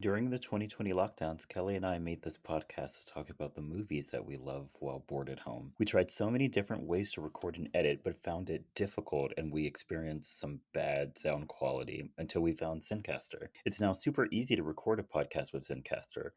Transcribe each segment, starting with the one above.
During the 2020 lockdowns, Kelly and I made this podcast to talk about the movies that we love while bored at home. We tried so many different ways to record and edit, but found it difficult and we experienced some bad sound quality until we found Zencastr. It's now super easy to record a podcast with Zencastr.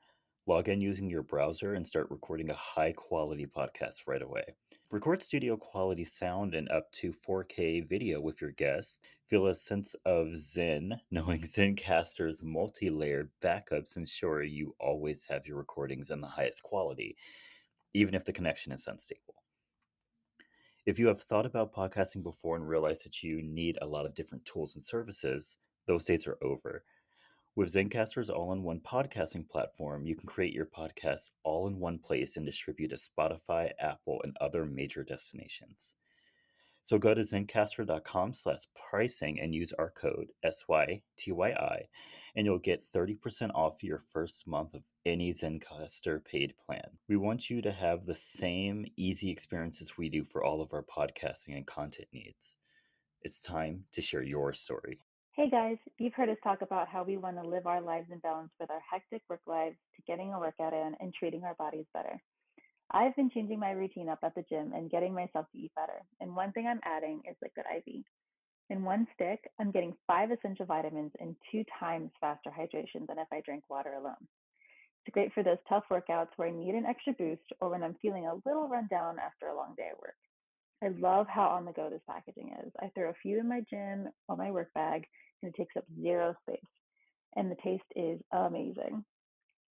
Log in using your browser and start recording a high quality podcast right away. Record studio quality sound and up to 4K video with your guests. Feel a sense of zen knowing Zencastr's multi-layered backups ensure you always have your recordings in the highest quality, even if the connection is unstable. If you have thought about podcasting before and realized that you need a lot of different tools and services, those days are over. With Zencastr's all-in-one podcasting platform, you can create your podcast all in one place and distribute to Spotify, Apple, and other major destinations. So go to zencastr.com/pricing and use our code SYTYI, and you'll get 30% off your first month of any Zencastr paid plan. We want you to have the same easy experiences we do for all of our podcasting and content needs. It's time to share your story. Hey guys, you've heard us talk about how we want to live our lives in balance with our hectic work lives to getting a workout in and treating our bodies better. I've been changing my routine up at the gym and getting myself to eat better. And one thing I'm adding is liquid IV. In one stick, I'm getting 5 essential vitamins and 2 times faster hydration than if I drank water alone. It's great for those tough workouts where I need an extra boost or when I'm feeling a little run down after a long day at work. I love how on the go this packaging is. I throw a few in my gym or my work bag and it takes up zero space. And the taste is amazing.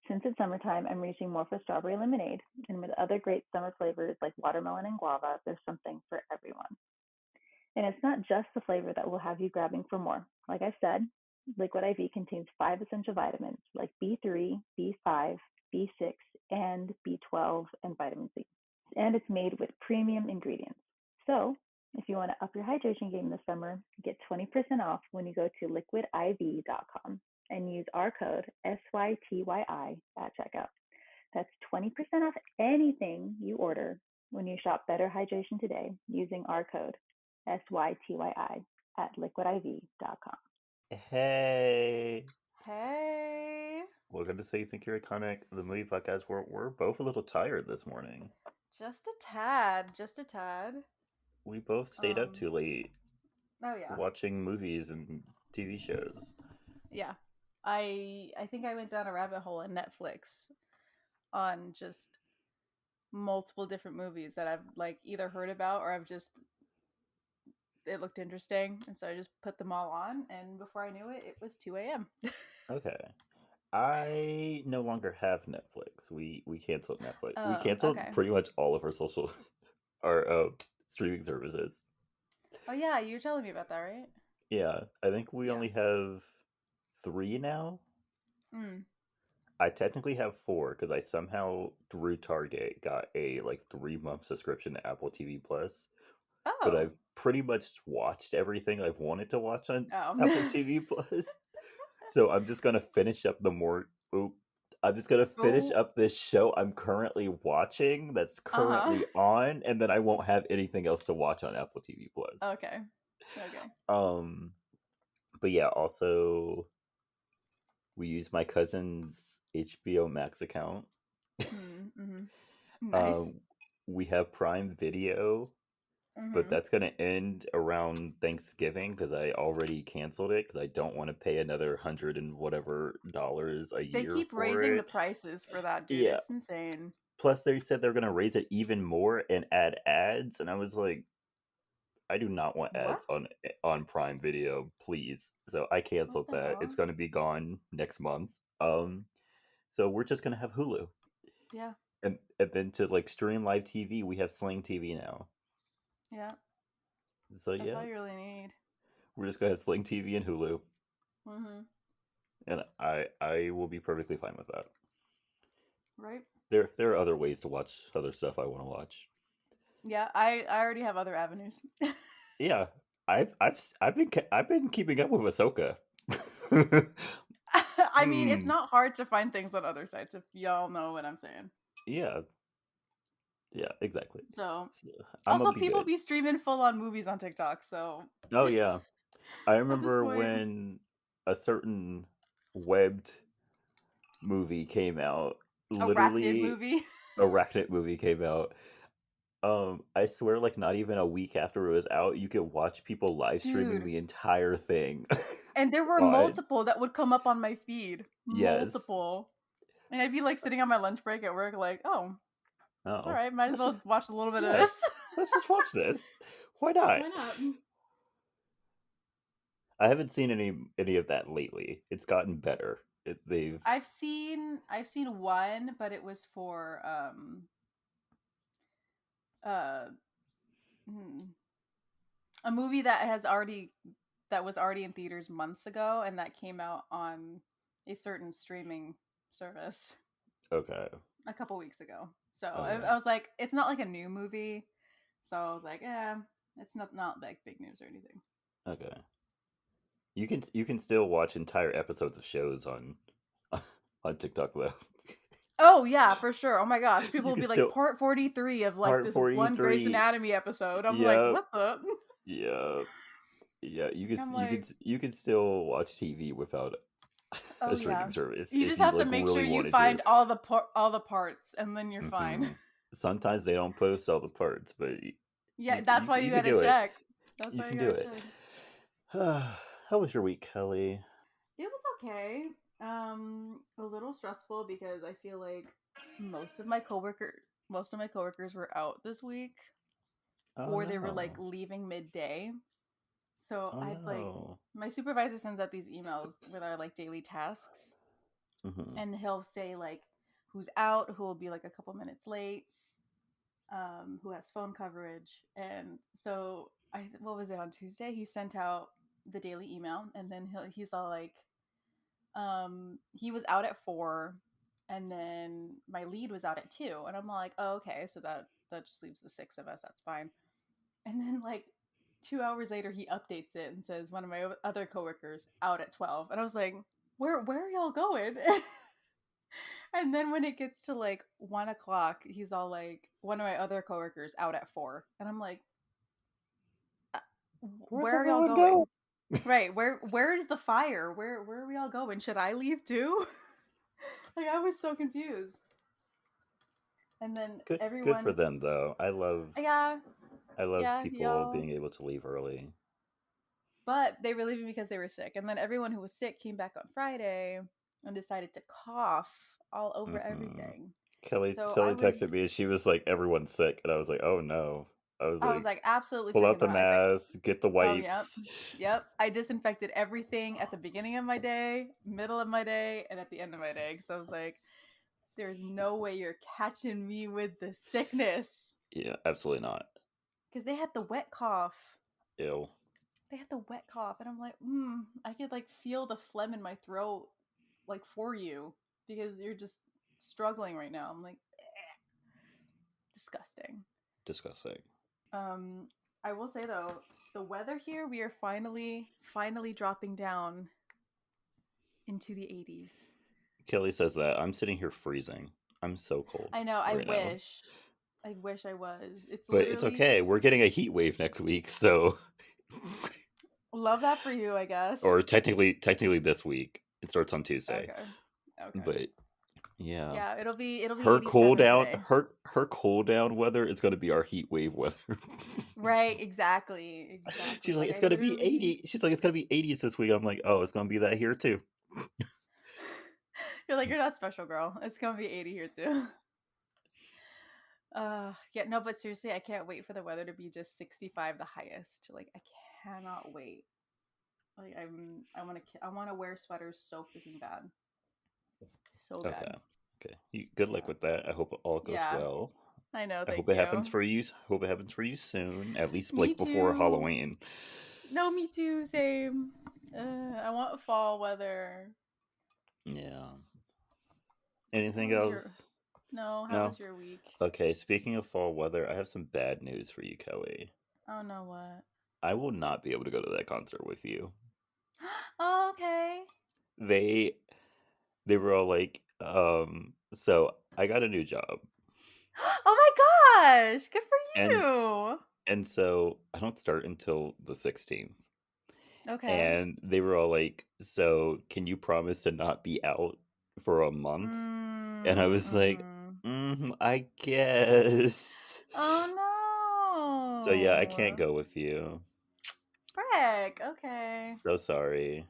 Since it's summertime, I'm reaching more for strawberry lemonade. And with other great summer flavors like watermelon and guava, there's something for everyone. And it's not just the flavor that will have you grabbing for more. Like I said, Liquid IV contains 5 essential vitamins like B3, B5, B6, and B12, and vitamin C. And it's made with premium ingredients. So, if you want to up your hydration game this summer, get 20% off when you go to liquidiv.com and use our code SYTYI at checkout. That's 20% off anything you order when you shop Better Hydration today using our code SYTYI at liquidiv.com. Hey! Hey, Welcome to So You Think You're Iconic, the movie podcast where we're both a little tired this morning. just a tad, just a tad. We both stayed up too late Oh yeah, watching movies and TV shows. yeah. I think I went down a rabbit hole in Netflix on just multiple different movies that I've like either heard about or I've just it looked interesting, and so I just put them all on. And before I knew it, it was 2 a.m. Okay. I no longer have Netflix. We canceled Netflix. We Oh, canceled okay. pretty much all of our our streaming services. Oh yeah, you were telling me about that, right? Yeah, I think we Yeah. only have 3 now. Mm. I technically have 4 because I somehow through Target got a like 3-month subscription to Apple TV Plus. But Oh. I've pretty much watched everything I've wanted to watch on Apple Oh. TV Plus. So I'm just gonna finish up I'm just gonna finish Go. up this show I'm currently watching that's Uh-huh. currently on, and then I won't have anything else to watch on Apple TV Plus. Okay. Okay. Um, but yeah, also we use my cousin's HBO Max account. Mm-hmm. Nice. Um, we have Prime Video, but Mm-hmm. that's gonna end around Thanksgiving because I already canceled it because I don't want to pay another $100 and whatever dollars a They year keep for raising the it. prices for that, dude. Yeah. It's insane. Plus, they said they're gonna raise it even more and add ads, and I was like, I do not want ads What? on Prime Video, please. So I What canceled the that. hell? It's gonna be gone next month. So we're just gonna have Hulu, Yeah. and then to like stream live TV, we have Sling TV now. Yeah. So That's yeah, all you really need. we're just gonna have Sling TV and Hulu, Mm-hmm. and I will be perfectly fine with that. Right? There are other ways to watch other stuff I want to watch. Yeah. I already have other avenues. Yeah, I've been keeping up with Ahsoka. I mean, it's Hmm. not hard to find things on other sites if y'all know what I'm saying. Yeah. Yeah. Exactly. So, So, I'm gonna also, be people good. be streaming full on movies on TikTok. So, Oh yeah. I at this remember point, when a certain webbed movie came out. Arachnid Literally, movie. Arachnid movie came out. I swear, like not even a week after it was out, you could watch people live streaming Dude. the entire thing. And there were on multiple that would come up on my feed. Yes. Multiple. And I'd be like sitting on my lunch break at work, like, oh, all Oh, right, might as let's just well watch a little bit of yeah, this. let's just watch this. Why not? Why not? I haven't seen any of that lately. It's gotten better. They've I've seen one, but it was for uh hmm, a movie that was already in theaters months ago, and that came out on a certain streaming service okay. a couple weeks ago. So Okay. I was like, it's not like a new movie, so I was like, yeah, it's not like big news or anything. Okay. You can still watch entire episodes of shows on on TikTok though. Oh yeah, for sure. Oh my gosh, people You will can be like still part 43 of like part this one Grey's 43. Anatomy episode. I'm like, Yep. what the? Yep. Yeah, I'm like, you can still watch TV without a oh streaming yeah. service You if just you have to like make sure really you wanted to. find all the parts, and then you're fine. Sometimes they don't post all the parts, but Yeah, that's why you you can gotta do it. check. That's You why you can do gotta it. check. How was your week, Kelley? It was okay. A little stressful because I feel like most of my coworkers were out this week, Oh or they were like no. leaving midday. So Oh I'd like no. my supervisor sends out these emails with our like daily tasks, Hmm. and he'll say like who's out, who will be like a couple minutes late, who has phone coverage, and so what was it on Tuesday? He sent out the daily email, and then he's all like, he was out at 4, and then my lead was out at 2, and I'm like, oh okay, so that just leaves the 6 of us. That's fine. And then like 2 hours later, he updates it and says one of my other coworkers out at 12, and I was like, where are y'all going? And then when it gets to like 1 o'clock, he's all like, one of my other coworkers out at 4, and I'm like, uh, Where's where are y'all everyone going? going? Right, where is the fire? Where are we all going? Should I leave too? Like I was so confused. And then Good for everyone, them though. yeah, I love yeah, people y'all. being able to leave early. But they were leaving because they were sick. And then everyone who was sick came back on Friday and decided to cough all over Hmm. everything. Kelley So texted me and she was like, everyone's sick, and I was like, oh no. I was I was like, like, absolutely pull out freaking the not. I think, mask, get the oh yep, wipes. yep. I disinfected everything at the beginning of my day, middle of my day, and at the end of my day. So I was like, there's no way you're catching me with the sickness. Yeah, absolutely not. Because they had the wet cough. Ew. They had the wet cough, and I'm like, I could like feel the phlegm in my throat, like for you, because you're just struggling right now. I'm like, disgusting. Disgusting. I will say though, the weather here, we are finally dropping down into the 80s. Kelley says that. I'm sitting here freezing. I'm so cold I know. right now. I wish I was. It's But it's literally okay. We're getting a heat wave next week, so love that for you, I guess. or technically this week. It starts on Tuesday. Okay. Okay. But yeah. Yeah, it'll be Her cool 87 down today. her cool down weather is gonna be our heat wave weather. Right, exactly. She's like, Like it's I gonna be literally 80. She's like, it's gonna be 80s this week. I'm like, oh, it's gonna be that here too. You're like, you're not special, girl. It's gonna be 80 here too. Yeah, no, but seriously, I can't wait for the weather to be just 65 the highest. Like I cannot wait. Like I want to wear sweaters so freaking bad. So Okay. bad. Okay. Good luck with that. I hope it all goes Yeah. well. I know, I hope thank it happens you. for you. Hope it happens for you soon. At least Me like before too. Halloween. No, me too, same. I want fall weather. Yeah. How Anything was your else? No, how No? was your week? Okay, speaking of fall weather, I have some bad news for you, Kelley. Oh no, what? I will not be able to go to that concert with you. Oh, okay. They they were all like, so I got a new job. Oh my gosh, good for And you. and so I don't start until the 16th. Okay. And they were all like, so can you promise to not be out? for a month, and I was like, Mm-hmm. I guess. So yeah, I can't Oh, go with you. frick. Okay. So sorry.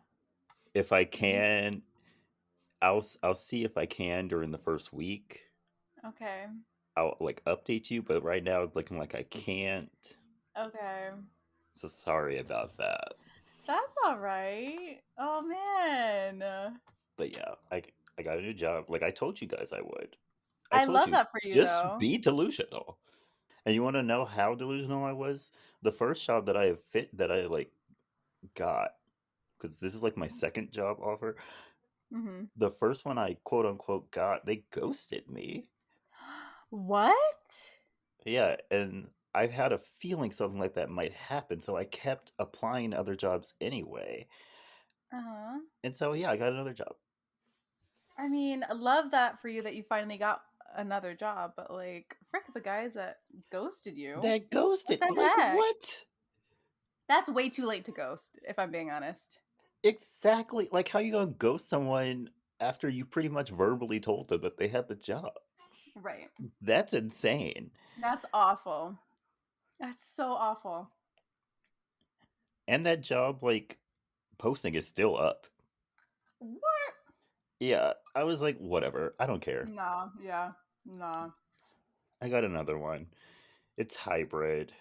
If I You can, I'll see if I can during the first week. okay? I'll like update you, but right now it's looking like I can't. Okay. So sorry about that. That's all right. Oh man, But yeah, I got a new job. Like I told you guys I would. I I told love you, that for you just though. be delusional. And you want to know how delusional I was? The first job that I have fit that I like got, because this is like my second job offer. Mm-hmm. The first one I quote unquote got, they ghosted me. What? Yeah, and I've had a feeling something like that might happen, so I kept applying to other jobs anyway. Uh huh. And so yeah, I got another job. I mean, I love that for you that you finally got another job, but like, frick the guys that ghosted you. That What ghosted, the like heck? what? That's way too late to ghost, if I'm being honest. Exactly. Like how you gonna ghost someone after you pretty much verbally told them that they had the job? Right. That's insane. That's awful. That's so awful. And that job like posting is still up. What? Yeah, I was like, whatever. I don't care. Nah, yeah. Nah. I got another one. It's hybrid.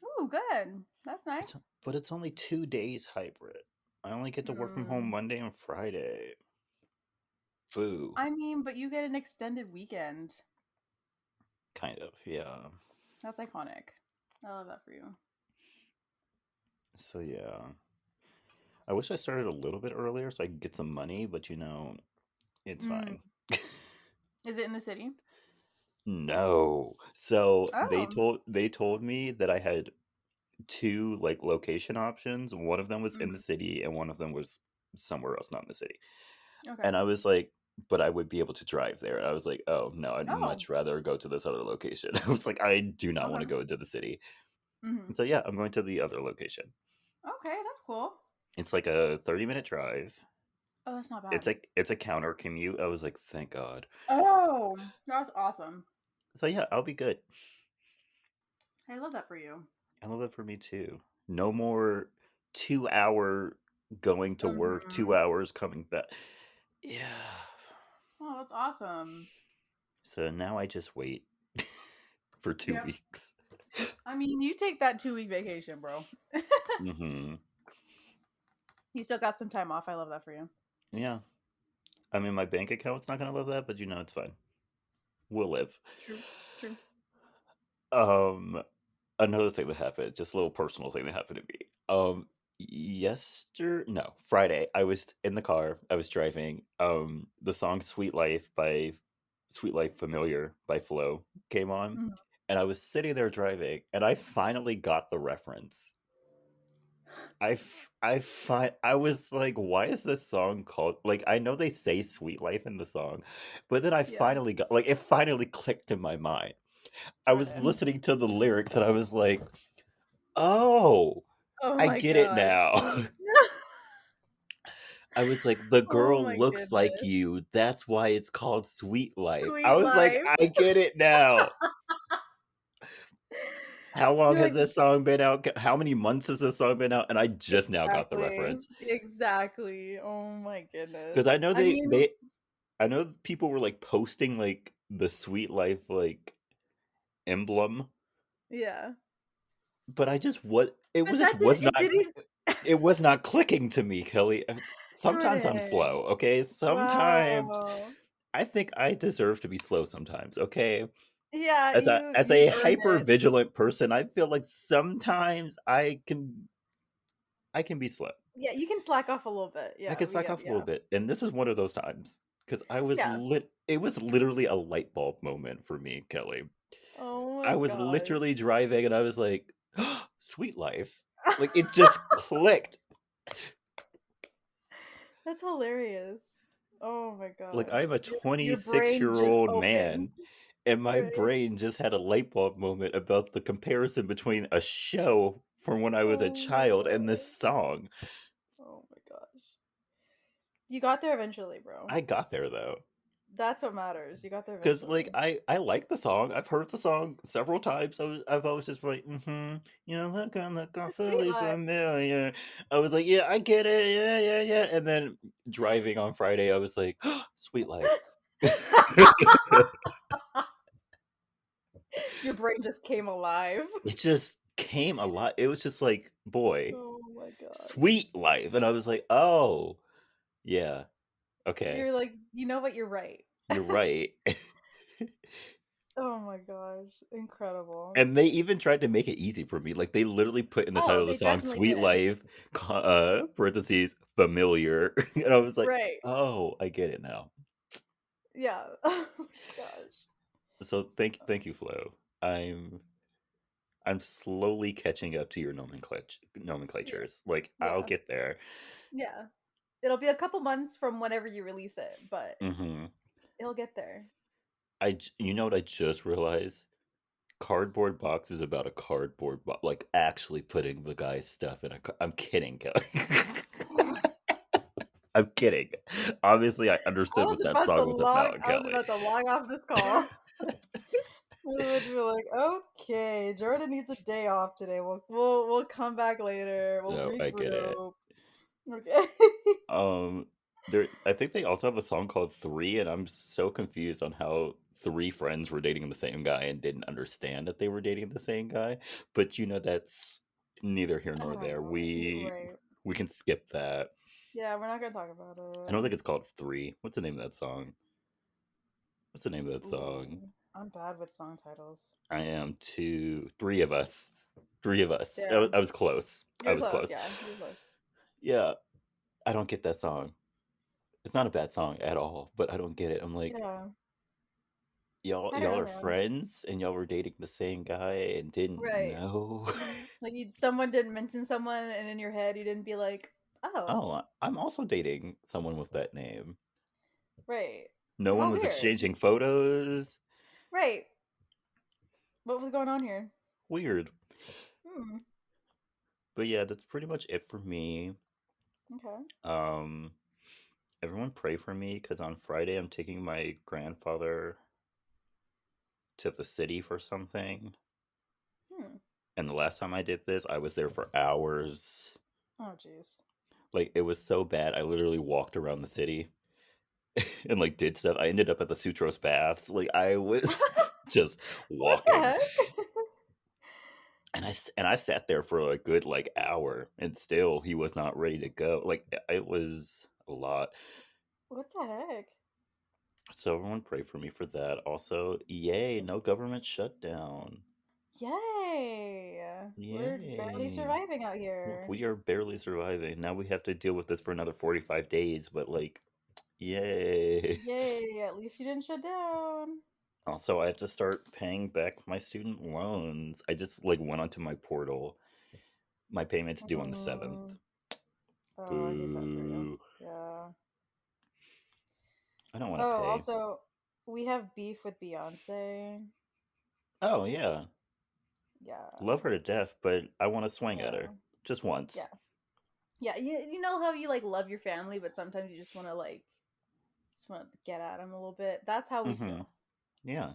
Ooh, good. That's It's nice. but it's only 2 days hybrid. I only get to work from home Hmm. Monday and Friday. Boo. I mean, but you get an extended weekend. Kind of, yeah. That's iconic. I love that for you. So yeah. I wish I started a little bit earlier so I could get some money, but it's Mm. fine. Is it in the city? No. So Oh. they told me that I had two like location options. One of them was in the Mhm. city and one of them was somewhere else, not in the city. Okay. And I was like, but I would be able to drive there. I was like, oh no, I'd Oh. much rather go to this other location. I was like, I do not want to Okay. go into the city. Hmm. And so yeah, I'm going to the other location. Okay, that's cool. It's like a 30-minute drive. Oh, that's not It's bad. like it's a counter commute. I was like, thank God. Oh, that's awesome. So yeah, I'll be good. I love that for you. I love it for me too. No more 2 hour going to work, Hmm. 2 hours coming back. Yeah. Oh, that's awesome. So now I just wait for two Yep. weeks. I mean, you take that 2 week vacation, bro. Hmm. You still got some time off. I love that for you. Yeah. I mean, my bank account's not gonna love that, but it's fine. We'll live. True. True. Um, Another thing that happened, just a little personal thing that happened to me. No, Friday, I was in the car. I was driving. The song Sweet Life Familiar" by Flo came on, Mhm. and I was sitting there driving, and I finally got the reference. I was like, why is this song called like I know they say Sweet Life in the song, but then I Yeah. finally got like it finally clicked in my mind. I Right was in. listening to the lyrics and I was like, "Oh, Oh I my get it gosh. now." I was like, "The Oh girl my looks like goodness. you. That's why it's called Sweet Life." I Sweet was like, life. "I get it now." How long You're has like, this song been out? How many months has this song been out? And I just now got the exactly. reference. Exactly. Oh my Because I goodness. know I mean, I know people were like posting like the Sweet Life like emblem, yeah. but I just what it But was just that didn't, was it not didn't, it was not clicking to me, Kelly. Sometimes I'm Jordan. slow, okay? Sometimes Wow. I think I deserve to be slow sometimes, okay? Yeah, As a you earned hyper it. vigilant person, I feel like sometimes I can be slow. Yeah, you can slack off a little bit. I Yeah, can slack off a little yeah. bit, and this is one of those times because I was Yeah. lit. It was literally a light bulb moment for me, Kelly. Oh my I was gosh. literally driving, and I was like, "Sweet life," like it just clicked. That's hilarious. Oh my Like gosh. I'm a Your 26 brain year just old opened. man, and my Right. brain just had a light bulb moment about the comparison between a show from when I was a Oh my child and this gosh. song. Oh my gosh. You got there eventually, bro. I got there though. That's what matters. You got there Because like eventually. I like the song. I've heard the song several times. I've always just like, look Sweet awfully life. familiar. I was like, yeah, I get it, yeah. And then driving on Friday, I was like, Sweet Life. Your brain just came alive. It just came a lot. It was just like, boy, Oh my gosh. Sweet Life, and I was like, oh, yeah, okay, You're like, you know what? You're right. you're right. Oh my gosh. Incredible. And they even tried to make it easy for me. Like they literally put in the title Oh, of the they song definitely "Sweet did. Life," parentheses familiar, and I was like, Right. "Oh, I get it now." Yeah. Oh my gosh. So thank you, Flo. I'm I'm slowly catching up to your Yeah. nomenclatures. Like I'll Yeah. get there. Yeah. It'll be a couple months from whenever you release it, but Hmm. it'll get there. You know what I just realized? Cardboard box is about a cardboard box, like actually putting the guy's stuff in a. I'm kidding, Kelly. I'm kidding. Obviously, I understood what that song was about, I was Kelly. about to log off this call. We would be like, okay, Jordan needs a day off today. We'll come back later. We'll No, I get it. regroup. Okay. Um, I think they also have a song called Three, and I'm so confused on how three friends were dating the same guy and didn't understand that they were dating the same guy. But that's neither here I nor don't there. know. You're right. We can skip that. Yeah, we're not gonna talk about I it. don't think it's called Three. What's the name of that song? What's the name of that song? Ooh, I'm bad with song titles. I am two, three of us. Three of us. Yeah, I was close. I you're was close. close. Yeah, you're close. Yeah, I don't get that song. It's not a bad song at all, but I don't get it. I'm like, Yeah, I don't y'all know, are man. friends and y'all were dating the same guy and didn't Right. know. Like someone didn't mention someone, and in your head you didn't be like, oh, Oh, I'm also dating someone with that name. right. No one How was weird. exchanging photos. Right. What was going on here? Weird. Hmm. But yeah, that's pretty much it for me. Okay. Um, Everyone pray for me because on Friday I'm taking my grandfather to the city for something. Hmm. And the last time I did this, I was there for hours. Oh, jeez. Like it was so bad. I literally walked around the city and like did stuff. I ended up at the Sutros baths. Like I was just What the walking. heck? And I sat there for a good like hour and still he was not ready to go. Like it was a lot. What the heck? So everyone pray for me for that. Also, yay, no government shutdown. Yay! We're barely Yay. surviving out here. We are barely surviving. Now we have to deal with this for another 45 days, but like, yay. Yay! At least you didn't shut down. Also, I have to start paying back my student loans. I just like went onto my portal. My payment's due on the 7th. Mm. Oh, I hate that for you. Boo. Yeah. I don't want to Oh, pay. also, we have beef with Beyonce. Oh, yeah. Yeah. Love her to death, but I want to swing at her. Yeah. Just once. Yeah. Yeah. You know how you like love your family, but sometimes you just want to get at them a little bit. That's how we Mm-hmm. feel. Yeah.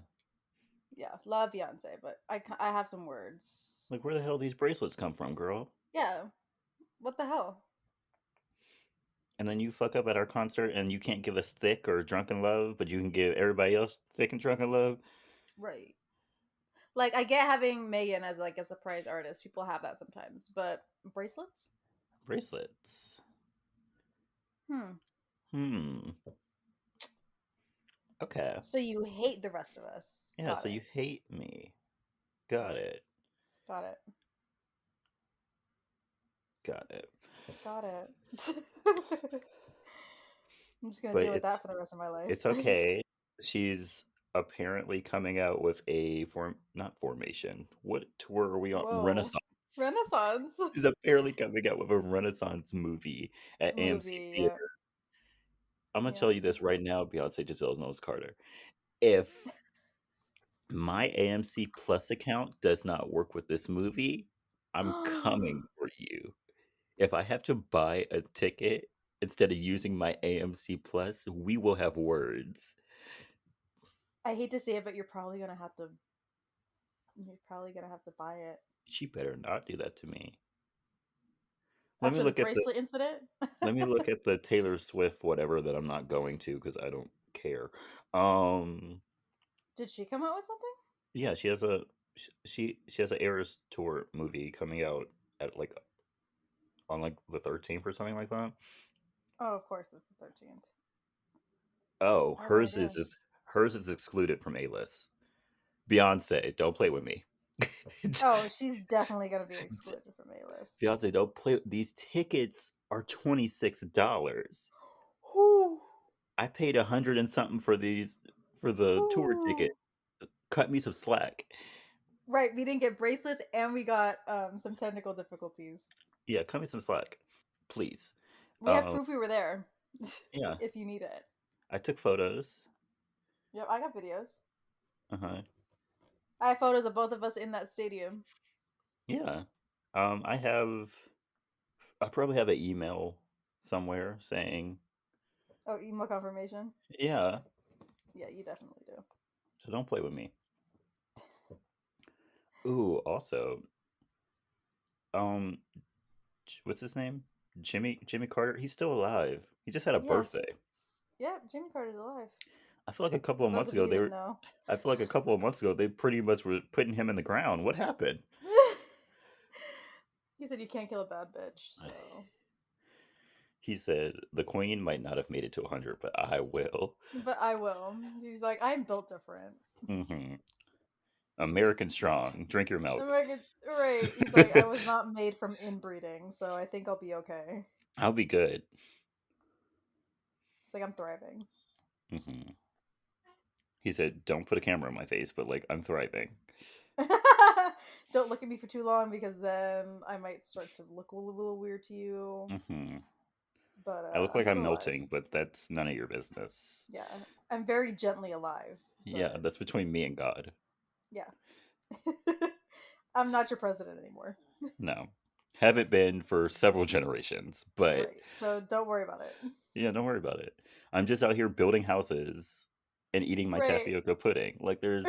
Yeah, love Beyonce, but I have some words. Like, where the hell these bracelets come from, girl? Yeah, what the hell? And then you fuck up at our concert and you can't give us thick or drunken love, but you can give everybody else thick and drunken love. Right. Like I get having Megan as like a surprise artist. People have that sometimes, but bracelets? Bracelets. Hmm. Hmm. Okay. So you hate the rest of us. Yeah, Got so you it. hate me. Got it. Got it. Got it. Got it. I'm just gonna But deal with that for the rest of my life. it's okay. She's apparently coming out with a not formation. What tour are we on? Whoa. Renaissance. Renaissance She's apparently coming out with a Renaissance movie at AMC movie. Theater. Yep. I'm gonna tell Yep. you this right now, Beyonce Giselle Knowles Carter. If my AMC Plus account does not work with this movie, I'm coming for you. If I have to buy a ticket instead of using my AMC Plus, we will have words. I hate to say it, but you're probably gonna have to. You're probably gonna have to buy it She better not do that to me. Let me after the look at the bracelet incident. let me look at the Taylor Swift whatever that I'm not going to because I don't care. Um, Did she come out with something? yeah, she has an Eras tour movie coming out at like on like the 13th or something like that. Oh, of course, it's the 13th. Oh, I had no idea. hers is excluded from A list. Beyonce, don't play with me. Oh, she's definitely gonna be excluded from A list. Beyonce, don't play. These tickets are $26. Whew. I paid 100 and something for the tour ticket. Whew. Cut me some slack. Right, we didn't get bracelets and we got some technical difficulties. Yeah, cut me some slack, please. We have Um, proof we were there yeah, if you need it. I took photos. Yep, I got videos. Uh huh. I have photos of both of us in that stadium. Yeah. I have. I probably have an email somewhere saying, Oh, email confirmation? yeah. Yeah, you definitely do. So don't play with me. Ooh, also, um, what's his name? Jimmy Carter. He's still alive. He just had a Yes. birthday. Yeah, Jimmy Carter's alive. I feel like a couple For of those months of you ago who they didn't were. know. I feel like a couple of months ago they pretty much were putting him in the ground. What happened? He said you can't kill a bad bitch, so. He said the queen might not have made it to 100, but I will. But I will. He's like, I'm built different. Hmm. American strong. Drink your milk. American, right. He's like, I was not made from inbreeding, so I think I'll be okay. I'll be good. He's like, I'm thriving. Hmm. He said, "Don't put a camera in my face," but like I'm thriving. Don't look at me for too long because then I might start to look a little weird to you. Hmm. But I look I'm like I'm still alive. melting, but that's none of your business. Yeah, I'm very gently alive, Yeah, but that's between me and God. yeah. I'm not your president anymore. No, haven't been for several generations, but Right. So don't worry about it. yeah, don't worry about it. I'm just out here building houses and eating my Right. tapioca pudding. Like there's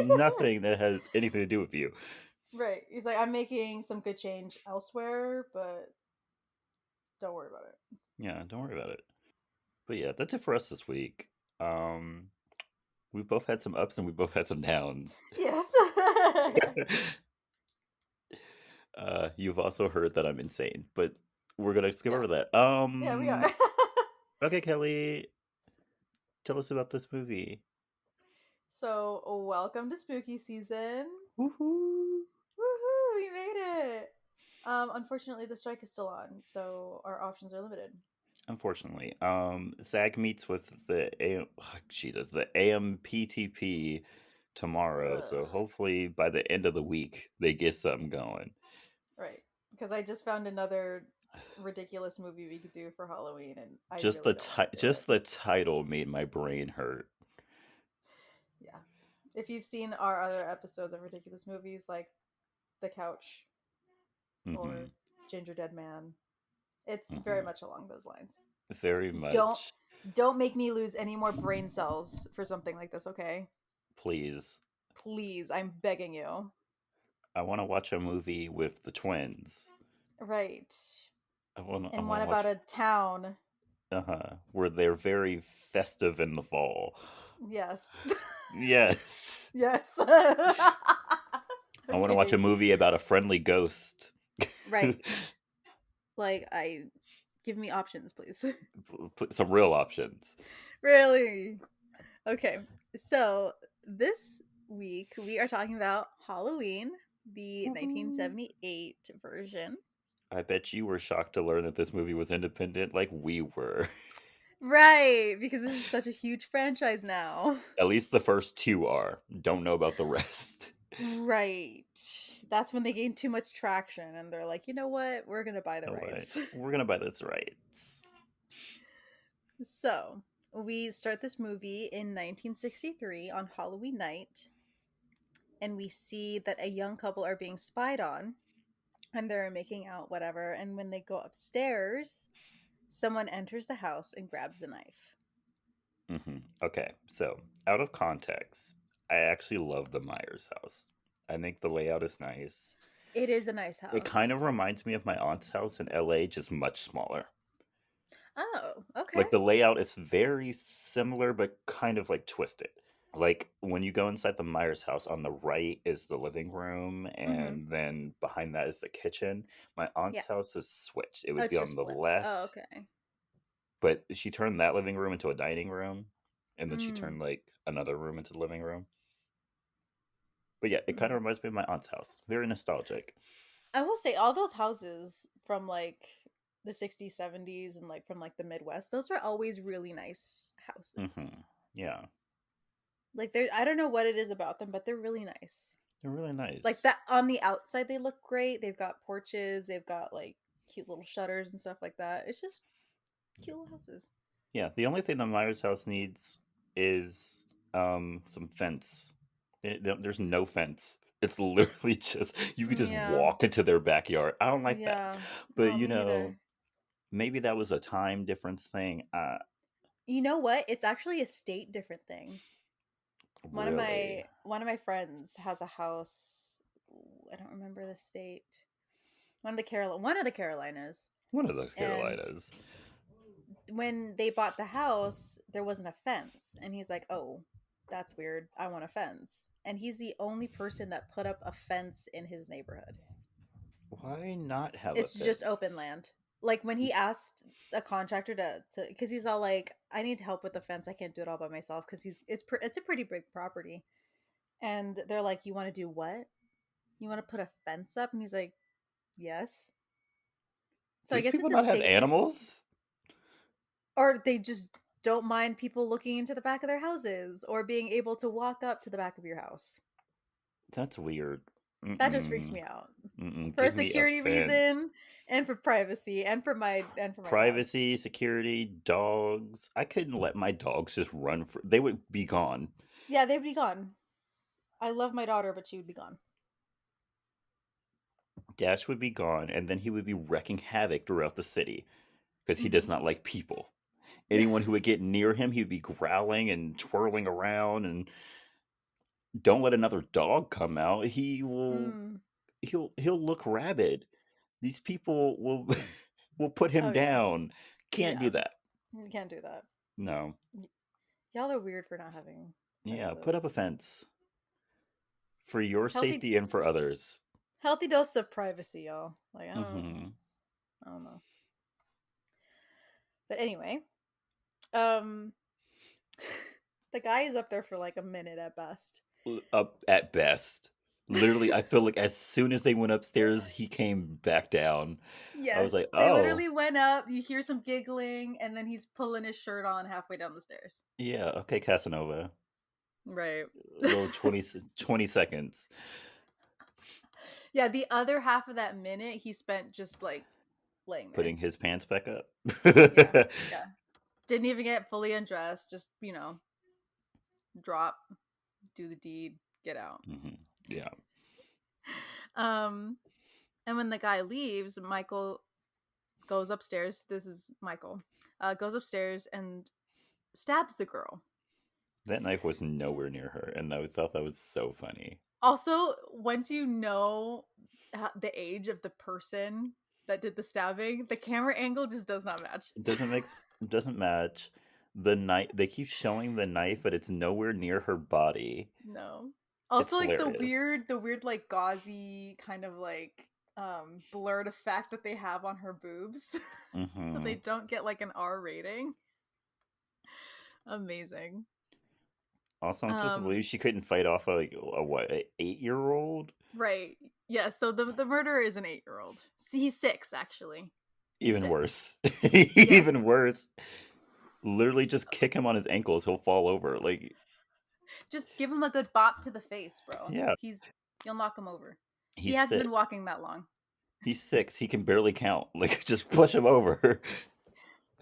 nothing that has anything to do with you. Right. He's like, I'm making some good change elsewhere, but don't worry about it. Yeah, don't worry about it. But yeah, that's it for us this week. Um, we both had some ups and we both had some downs. Yes. You've also heard that I'm insane, but we're gonna skip Yeah. over that. Yeah, we are. Okay, Kelly, tell us about this movie. So, welcome to Spooky Season. Woohoo! Woohoo! We made it. Unfortunately, the strike is still on, so our options are limited. Unfortunately, SAG meets with she does the AMPTP tomorrow, so Ugh. hopefully by the end of the week they get something going. Right. Because I just found another ridiculous movie we could do for Halloween, and I really don't want to do it. Just the title made my brain hurt. Yeah. If you've seen our other episodes of ridiculous movies like The Couch Hmm. or Ginger Dead Man, it's very Hmm. much along those lines. Very Don't much. don't make me lose any more brain cells for something like this, okay? Please. Please, I'm begging you. I want to watch a movie with the twins. Right. I And want one to watch about a town. where they're very festive in the fall. Yes. Yes. Yes. I want to watch a Okay. movie about a friendly ghost. Right. Like I give me options, please. Some real options. Really? Okay. So, this week we are talking about Halloween, the Woohoo. 1978 version. I bet you were shocked to learn that this movie was independent like we were. Right, because this is such a huge franchise now. At least the first two are. Don't know about the rest. Right. That's when they gain too much traction and they're like, you know what? We're going to buy the You know what? rights. We're gonna buy this rights. So, we start this movie in 1963 on Halloween night, and we see that a young couple are being spied on and they're making out, whatever. And when they go upstairs, Someone enters the house and grabs a knife. Okay, so out of context, I actually love the Myers house. I think the layout is nice. It is a nice It kind house. of reminds me of my aunt's house in LA, just much smaller. Oh, okay. Like the layout is very similar, but kind of like twisted. Like when you go inside the Myers house, on the right is the living room, Mm-hmm. and then behind that is the kitchen. My Yeah. aunt's house is switched. It Oh, would be it's on just the flipped. Oh, left, okay. but she turned that living room into a dining room, and then she Mm. turned like another room into the living room. But yeah, it kind Mm. of reminds me of my aunt's house. Very nostalgic. I will say all those houses from like the 60s, 70s and like from like the Midwest, those are always really nice houses. Yeah, Like they're I don't know what it is about them, but they're really nice. they're really Like nice. that on the outside they look great. They've got porches, they've got like cute little shutters and stuff like that. It's just cute little houses. Yeah, the only thing the Myers house needs is some fence. There's no fence. It's literally just you could just Yeah. walk into their backyard. I don't like that. Yeah. But Oh, me either. maybe that was a time difference thing. You know what? It's actually a state different thing. Really, One of my friends has a house. I don't remember the state. One of the Carolinas. one of the And Carolinas. when they bought the house, there wasn't a fence, and he's like, "Oh, that's weird. I want a fence." And he's the only person that put up a fence in his neighborhood. Why not have a It's just open fence? land. Like when he asked a contractor to because he's all like, "I need help with the fence. I can't do it all by myself," because it's a pretty big property. And they're like, "You want to do what? You want to put a fence up?" And he's like, "Yes." So Do I these guess people it's a not have state thing, animals? or they just don't mind people looking into the back of their houses or being able to walk up to the back of your house. That's weird. That just freaks Mm-mm. me out Mm-mm. for a Give me a security fence. reason and for privacy and for my dogs. Privacy, security, dogs. I couldn't let my dogs just run for they would be gone. Yeah, they'd be gone. I love my daughter, but she would be gone. Dash would be gone, and then he would be wreaking havoc throughout the city because he Mm-hmm. does not like people. Anyone who would get near him, he would be growling and twirling around and don't let another dog come out. Mm. He'll look rabid. These people will will put him Oh yeah, down. Can't do yeah. that. You can't do that. No. Y'all are weird for not having Yeah, put up fences. a fence for your Healthy, safety and for others. healthy dose of privacy, y'all. Like Hmm. I don't know. But anyway, um, the guy is up there for like a minute at best. Up at best. Literally, I feel like as soon as they went upstairs, he came back down. I was like, Yes, they oh, literally went up. You hear some giggling, and then he's pulling his shirt on halfway down the stairs. yeah, okay, Casanova. Right. A little 20 seconds. Yeah, the other half of that minute he spent just like laying there. Putting his pants back up. Yeah, yeah. Didn't even get fully undressed. Just drop, do the deed, get out. Yeah. Um, and when the guy leaves, Michael goes upstairs. This is Michael. Goes upstairs and stabs the girl. That knife was nowhere near her, and I thought that was so funny. Also, once you know the age of the person that did the stabbing, the camera angle just does not match. It doesn't match. The knife they keep showing the knife, but it's nowhere near her body. No. It's Also, like hilarious. the weird like gauzy kind of like blurred effect that they have on her boobs, so Hmm. they don't get like an R rating. Amazing. Also, I'm supposed to believe Um, she couldn't fight off a what, a 8-year-old? right. Yeah, so the murderer is an 8-year-old. See, he's 6 actually. He's Even 6. worse. Yes. Even worse. Literally just kick him on his ankles, he'll fall over. Like, Just give him a good bop to the face, bro. yeah, You'll knock him over. He he's hasn't been sick. walking that long. He's 6. He can barely count. Like, just push him over.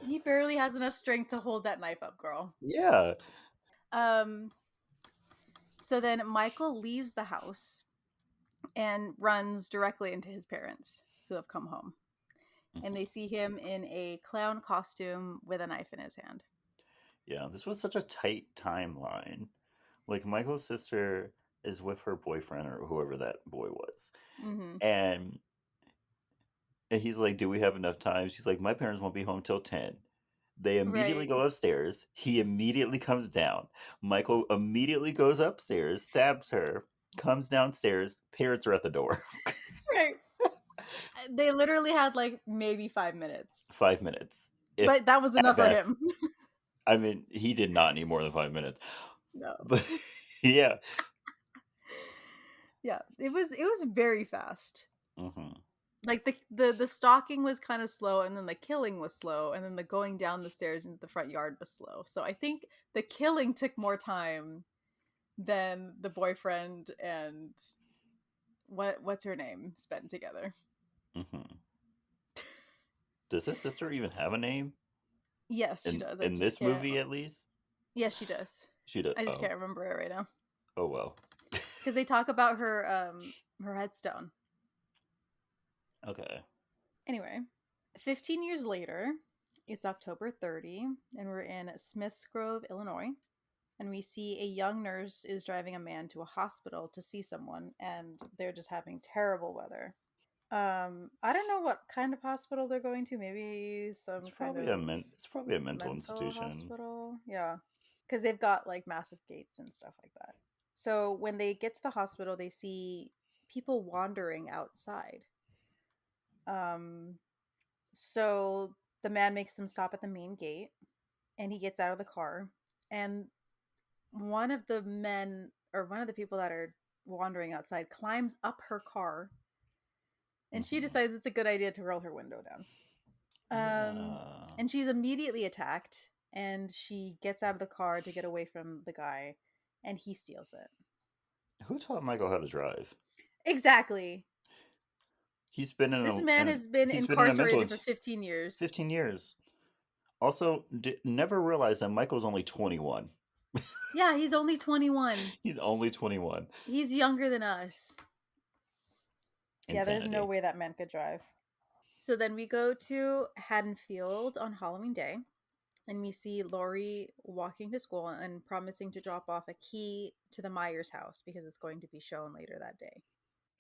He barely has enough strength to hold that knife up, girl. Yeah. Um so then Michael leaves the house and runs directly into his parents who have come home. and they see him in a clown costume with a knife in his hand. Yeah, this was such a tight timeline. Like, Michael's sister is with her boyfriend or whoever that boy was. Mm-hmm. And he's like, "Do we have enough time?" She's like, "My parents won't be home till 10." They immediately Right. go upstairs. He immediately comes down. Michael immediately goes upstairs, stabs her, comes downstairs. Parents are at the door. Right. They literally had like maybe 5 minutes, 5 minutes, if but that was at enough for best. him. I mean, he did not need more than 5 minutes. No. But yeah. Yeah, it was very fast. Hmm. Like the stalking was kind of slow, and then the killing was slow, and then the going down the stairs into the front yard was slow. So I think the killing took more time than the boyfriend and what's her name spent together. Hmm. Does his sister even have a name Yes, she does. I in just this can't. movie? At least Yes, she does. she does. I just Oh, can't remember it right now oh well. because they talk about her headstone. Okay. Anyway, 15 years later, it's October 30, and we're in Smiths Grove, Illinois. And we see a young nurse is driving a man to a hospital to see someone, and they're just having terrible weather. I don't know what kind of hospital they're going to. Maybe some kind of It's probably a mental mental institution. hospital. Yeah, because they've got like massive gates and stuff like that. So when they get to the hospital, they see people wandering outside. Um, so the man makes them stop at the main gate, and he gets out of the car, and one of the men or one of the people that are wandering outside climbs up her car, and she Hmm. decides it's a good idea to roll her window down. Yeah. And she's immediately attacked, and she gets out of the car to get away from the guy, and he steals it. Who taught Michael how to drive? Exactly. He's been This man has been he's been in a mental incarcerated for 15 years. 15 years. Also, never realized that Michael's only 21. Yeah, he's only 21. He's only 21. He's younger than us. Yeah, there's no Insanity. way that man could drive. So then we go to Haddonfield on Halloween Day, and we see Laurie walking to school and promising to drop off a key to the Myers house because it's going to be shown later that day.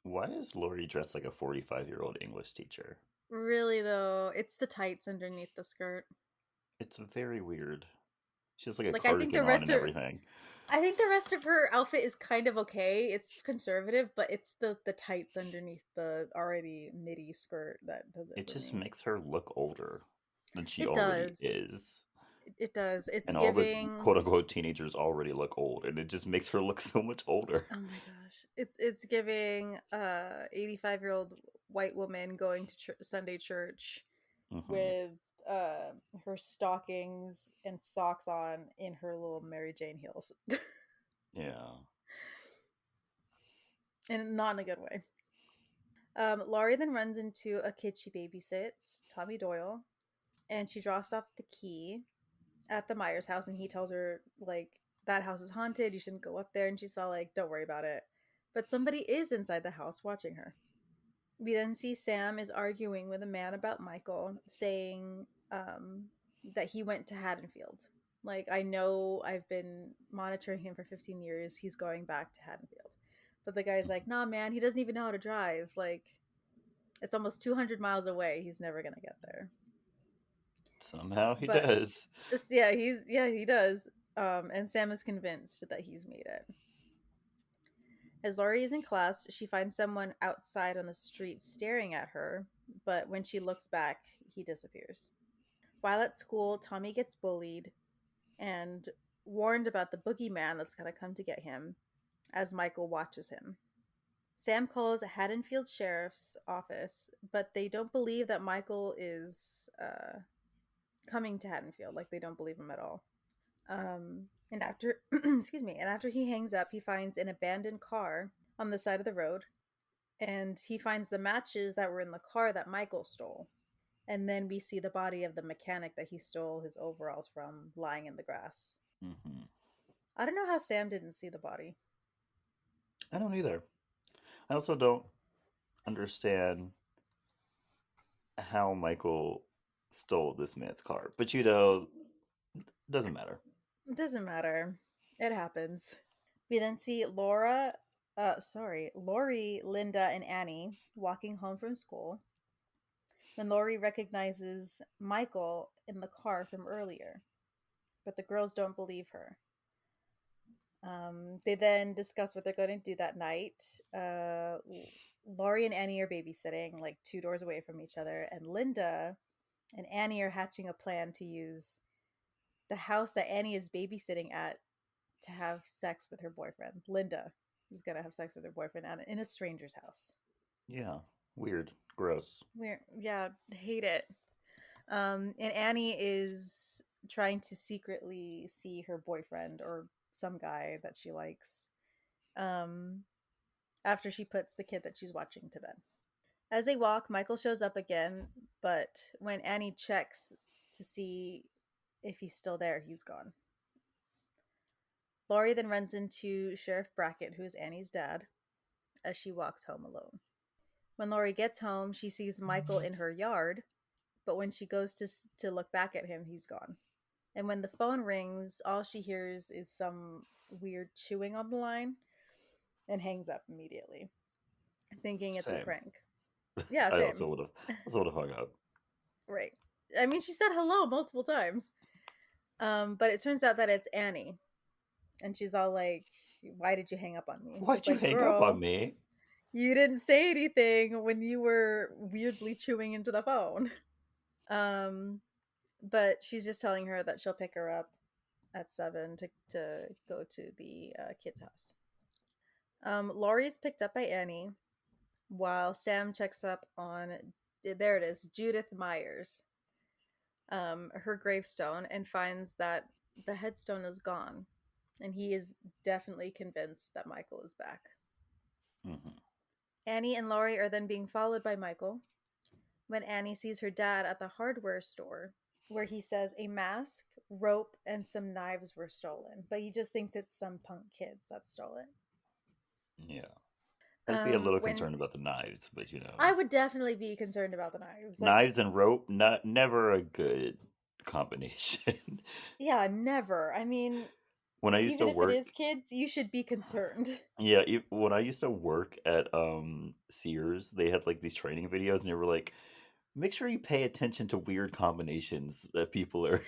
Why is Lori dressed like a 45-year-old English teacher? Really, though, it's the tights underneath the skirt. It's very weird. She has like a Like I think cardigan the on rest and of everything. I think the rest of her outfit is kind of okay. It's conservative, but it's the tights underneath the already midi skirt that does it It for just me. makes her look older than she It already does. is. It does. It's And all the giving. quote unquote teenagers already look old, and it just makes her look so much older. Oh my gosh. It's giving 85-year-old white woman going to Sunday church Hmm. with uh her stockings and socks on in her little Mary Jane heels. Yeah. And not in a good way. Laurie then runs into a kid she babysits, Tommy Doyle, and she drops off the key at the Myers house, and he tells her like that house is haunted, you shouldn't go up there, and she's all like, don't worry about it. But somebody is inside the house watching her. We then see Sam is arguing with a man about Michael, saying that he went to Haddonfield. Like, I know I've been monitoring him for 15 years. He's going back to Haddonfield. But the guy's like, nah, man, he doesn't even know how to drive. Like, it's almost 200 miles away. He's never going to get there. Somehow he But does. yeah, he does. And Sam is convinced that he's made it. As Laurie is in class, she finds someone outside on the street staring at her, but when she looks back, he disappears. While at school, Tommy gets bullied and warned about the boogeyman that's going to come to get him as Michael watches him. Sam calls Haddonfield Sheriff's office, but they don't believe that Michael is coming to Haddonfield. Like, they don't believe him at all. And after, excuse me, and after he hangs up, he finds an abandoned car on the side of the road, and he finds the matches that were in the car that Michael stole. And then we see the body of the mechanic that he stole his overalls from lying in the grass. Hmm. I don't know how Sam didn't see the body. I don't either. I also don't understand how Michael stole this man's car. But doesn't matter. It doesn't matter. It happens. We then see Lori, Linda, and Annie walking home from school when Lori recognizes Michael in the car from earlier, but the girls don't believe her. They then discuss what they're going to do that night. Lori and Annie are babysitting, like 2 doors away from each other, and Linda and Annie are hatching a plan to use the house that Annie is babysitting at to have sex with her boyfriend. Linda is going to have sex with her boyfriend in a stranger's house. Yeah. Weird. Gross. Weird. Yeah, hate it. And Annie is trying to secretly see her boyfriend or some guy that she likes after she puts the kid that she's watching to bed. As they walk, Michael shows up again, but when Annie checks to see if he's still there, he's gone. Laurie then runs into Sheriff Brackett, who is Annie's dad, as she walks home alone. When Laurie gets home, she sees Michael in her yard, but when she goes to look back at him, he's gone. And when the phone rings, all she hears is some weird chewing on the line and hangs up immediately, thinking it's a Same. prank. Yeah, I same. also would have hung up. Right. I mean, she said hello multiple times. But it turns out that it's Annie. And she's all like, why did you hang up on me? Why'd She's you like, hang up on girl, me? you didn't say anything when you were weirdly chewing into the phone. Um, but she's just telling her that she'll pick her up at 7 to go to the kid's house. Laurie's picked up by Annie while Sam checks up on, there it is, Judith Myers, her gravestone, and finds that the headstone is gone. And he is definitely convinced that Michael is back. Mm-hmm. Annie and Laurie are then being followed by Michael when Annie sees her dad at the hardware store, where he says a mask, rope, and some knives were stolen. But he just thinks it's some punk kids that stole it. Yeah. I'd be a little When concerned about the knives, but I would definitely be concerned about the knives. Like, knives and rope, never a good combination. yeah, never. I mean, When I used to even if it work, is kids, you should be concerned. yeah, when I used to work at Sears, they had like these training videos, and they were like, make sure you pay attention to weird combinations that people are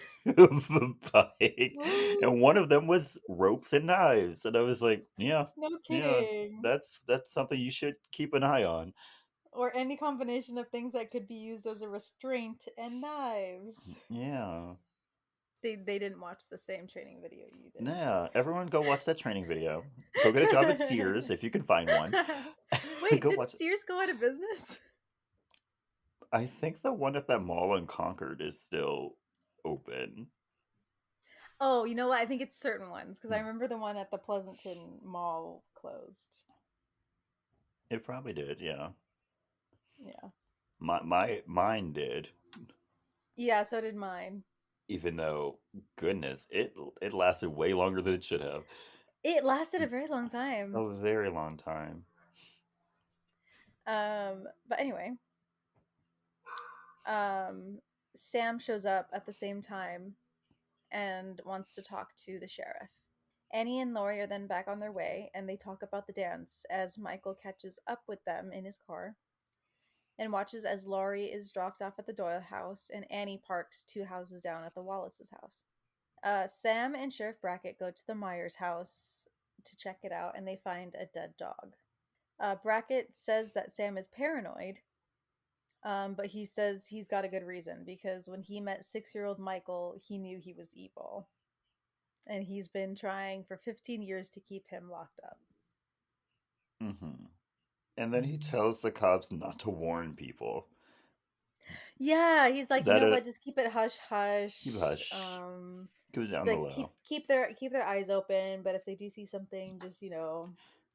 buying. And one of them was ropes and knives, and I was like, yeah, No yeah, kidding. that's something you should keep an eye on. Or any combination of things that could be used as a restraint and knives. Yeah. They didn't watch the same training video you did. Yeah, everyone go watch that training video. Go get a job at Sears if you can find one. Wait, Go did watch it. Sears go out of business? I think the one at that mall in Concord is still open. Oh, you know what? I think it's certain ones because I remember the one at the Pleasanton Mall closed. It probably did, yeah. Yeah. Mine did, Yeah, so did mine. even though goodness, it lasted way longer than it should have. It lasted a very long time. A very long time. But anyway, um, Sam shows up at the same time and wants to talk to the sheriff. Annie and Laurie are then back on their way, and they talk about the dance as Michael catches up with them in his car and watches as Laurie is dropped off at the Doyle house and Annie parks 2 houses down at the Wallace's house. Sam and Sheriff Brackett go to the Myers house to check it out, and they find a dead dog. Brackett says that Sam is paranoid, but he says he's got a good reason because when he met 6-year-old Michael, he knew he was evil. And he's been trying for 15 years to keep him locked up. Mm-hmm. And then he tells the cops not to warn people. Yeah, he's like, you That know what? Just keep it hush hush. keep hush. Keep it down the Like low. keep their eyes open. But if they do see something, just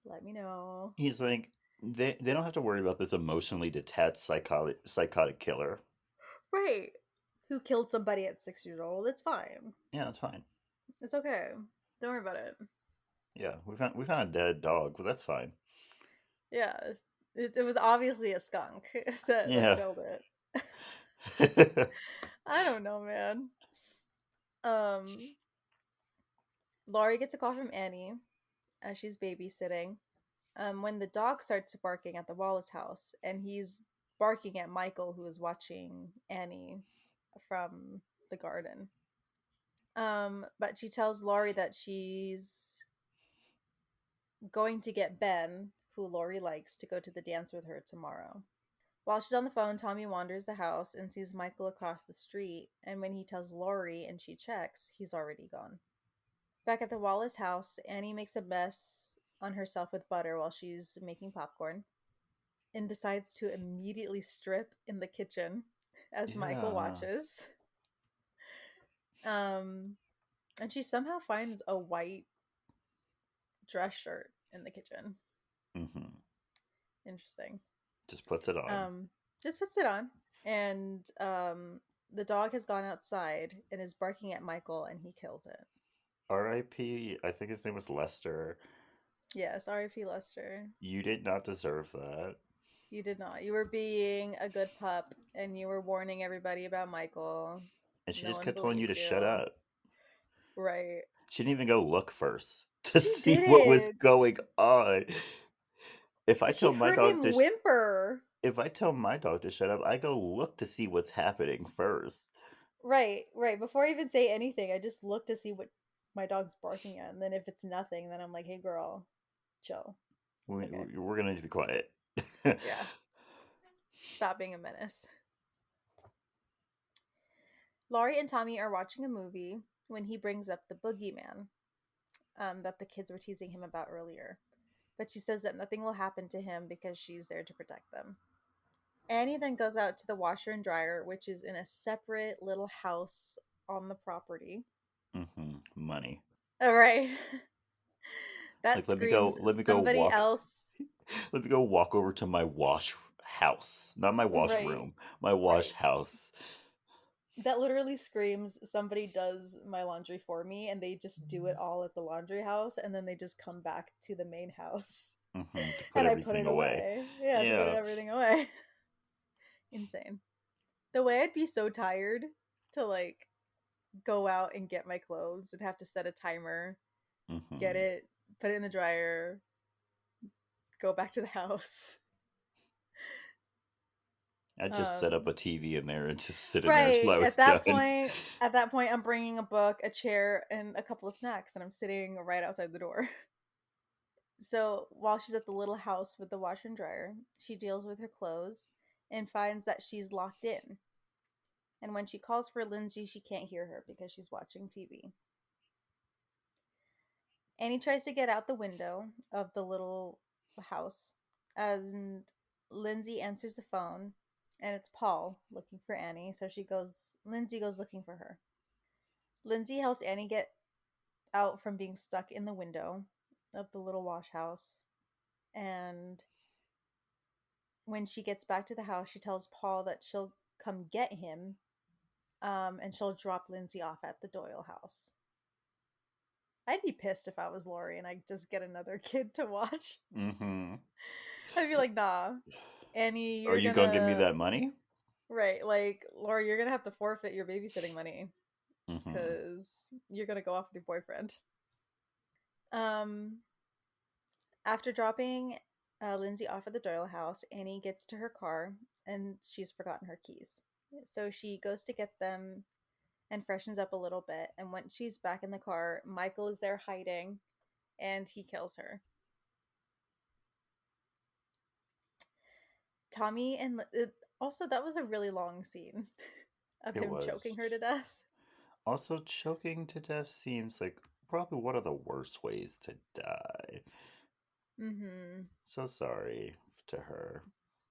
let me know. He's like, they don't have to worry about this emotionally detached psychotic killer. Right. Who killed somebody at 6 years old? It's fine. Yeah, it's fine. It's okay. Don't worry about it. Yeah, we found a dead dog, but that's fine. Yeah, it was obviously a skunk that Yeah, killed it. I don't know, man. Um, Laurie gets a call from Annie as she's babysitting. When the dog starts barking at the Wallace house, and he's barking at Michael, who is watching Annie from the garden. But she tells Laurie that she's going to get Ben, who Laurie likes, to go to the dance with her tomorrow. While she's on the phone, Tommy wanders the house and sees Michael across the street, and when he tells Laurie and she checks, he's already gone. Back at the Wallace house, Annie makes a mess on herself with butter while she's making popcorn and decides to immediately strip in the kitchen as Michael Yeah. watches. Um, and she somehow finds a white dress shirt in the kitchen. Hmm. Interesting. Just puts it on. Um, just puts it on, and the dog has gone outside and is barking at Michael, and he kills it. R.I.P. I think his name was Lester. Yes, R.I.P. Lester. You did not deserve that. You did not. You were being a good pup, and you were warning everybody about Michael. And she No just one kept telling you believed to shut you. up. Right. She didn't even go look first to She see what was didn't. going on. If I She tell my heard dog him to whimper. if I tell my dog to shut up, I go look to see what's happening first. Right, right. Before I even say anything, I just look to see what my dog's barking at. And then if it's nothing, then I'm like, hey, girl, chill. It's okay. We're gonna need to be quiet. Yeah. Stop being a menace. Laurie and Tommy are watching a movie when he brings up the boogeyman that the kids were teasing him about earlier. But she says that nothing will happen to him because she's there to protect them. Annie then goes out to the washer and dryer, which is in a separate little house on the property. Money. All right. That Like screams let me go somebody walk else. let me go walk over to my wash house. Not my Right. washroom, my wash Right. house. That literally screams somebody does my laundry for me and they just do it all at the laundry house and then they just come back to the main house To put and I put everything it away. away. Yeah, to put Yeah. everything away. Insane. The way I'd be so tired to like go out and get my clothes and have to set a timer, get Hmm. it, put it in the dryer, go back to the house. I just set up a TV in there and just sit in there until Right. I was done. At that point I'm bringing a book, a chair, and a couple of snacks and I'm sitting right outside the door. So while she's at the little house with the washer and dryer, she deals with her clothes and finds that she's locked in. And when she calls for Lindsay, she can't hear her because she's watching TV. Annie tries to get out the window of the little house as Lindsay answers the phone and it's Paul looking for Annie. So Lindsay goes looking for her. Lindsay helps Annie get out from being stuck in the window of the little wash house. And when she gets back to the house, she tells Paul that she'll come get him, and she'll drop Lindsay off at the Doyle house. I'd be pissed if I was Laurie and I just get another kid to watch. Hmm. I'd be like, nah, Annie, Are you're you gonna give me gonna that money? right, like Laurie, you're gonna have to forfeit your babysitting money Hmm. because you're gonna go off with your boyfriend. Um, After dropping Lindsay off at the Doyle house, Annie gets to her car and she's forgotten her keys. So she goes to get them and freshens up a little bit. And when she's back in the car, Michael is there hiding and he kills her. Tommy and also, that was a really long scene of It him was. choking her to death. Also, choking to death seems like probably one of the worst ways to die. Mm-hmm. So sorry to her.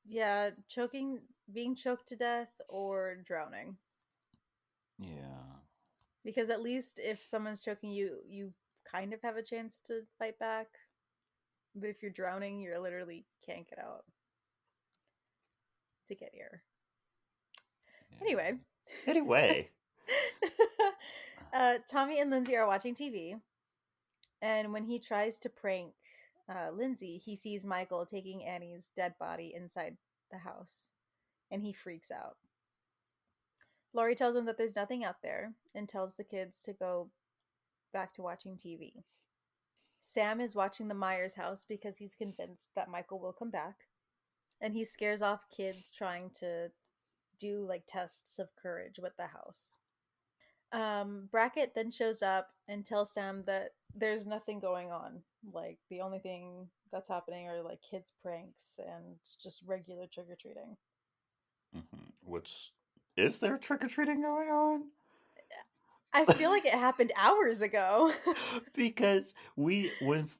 Yeah, being choked to death or drowning. Yeah. Because at least if someone's choking you, you kind of have a chance to fight back. But if you're drowning, you literally can't get out to get air. Yeah. Anyway, Anyway. Tommy and Lindsay are watching TV, and when he tries to prank Lindsay, he sees Michael taking Annie's dead body inside the house, and he freaks out. Laurie tells them that there's nothing out there and tells the kids to go back to watching TV. Sam is watching the Myers house because he's convinced that Michael will come back, and he scares off kids trying to do like tests of courage with the house. Brackett then shows up and tells Sam that there's nothing going on. Like the only thing that's happening are like kids' pranks and just regular trick or treating. Which is there trick or treating going on? I feel like it happened hours ago. Because when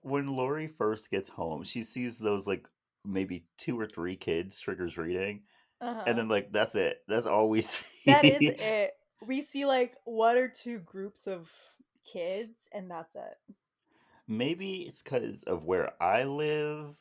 Lori first gets home, she sees those like maybe 2 or 3 kids trick or treating, Uh and huh. then like that's it. That's all we That is see. it. We see like one or two groups of kids, and that's it. Maybe it's because of where I live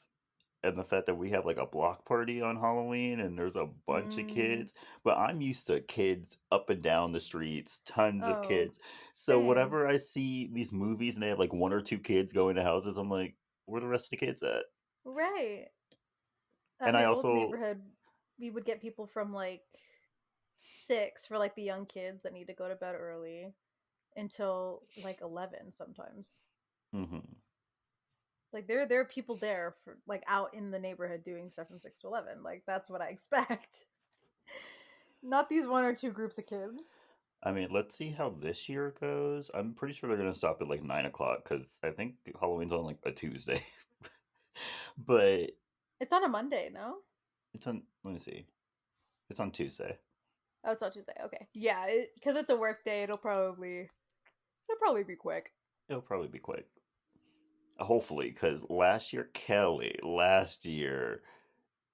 and the fact that we have like a block party on Halloween and there's a bunch of Mm. kids, but I'm used to kids up and down the streets, tons of Oh, kids. So same. whenever I see these movies and they have like 1 or 2 kids going to houses, I'm like, where the rest of the kids at? Right. At And I my old also, neighborhood, we would get people from like six for like the young kids that need to go to bed early until like 11 sometimes. mhm. Like there are people there for like out in the neighborhood doing stuff from 6 to 11. Like that's what I expect. Not these one or two groups of kids. I mean, let's see how this year goes. I'm pretty sure they're gonna stop at like 9 o'clock because I think Halloween's on like a Tuesday. But It's on a Monday, no? it's on. Let me see. It's on Tuesday. Oh, it's on Tuesday. Okay. Yeah, because it's a work day, it'll probably be quick. It'll probably be quick. Hopefully, because last year, Kelly, last year,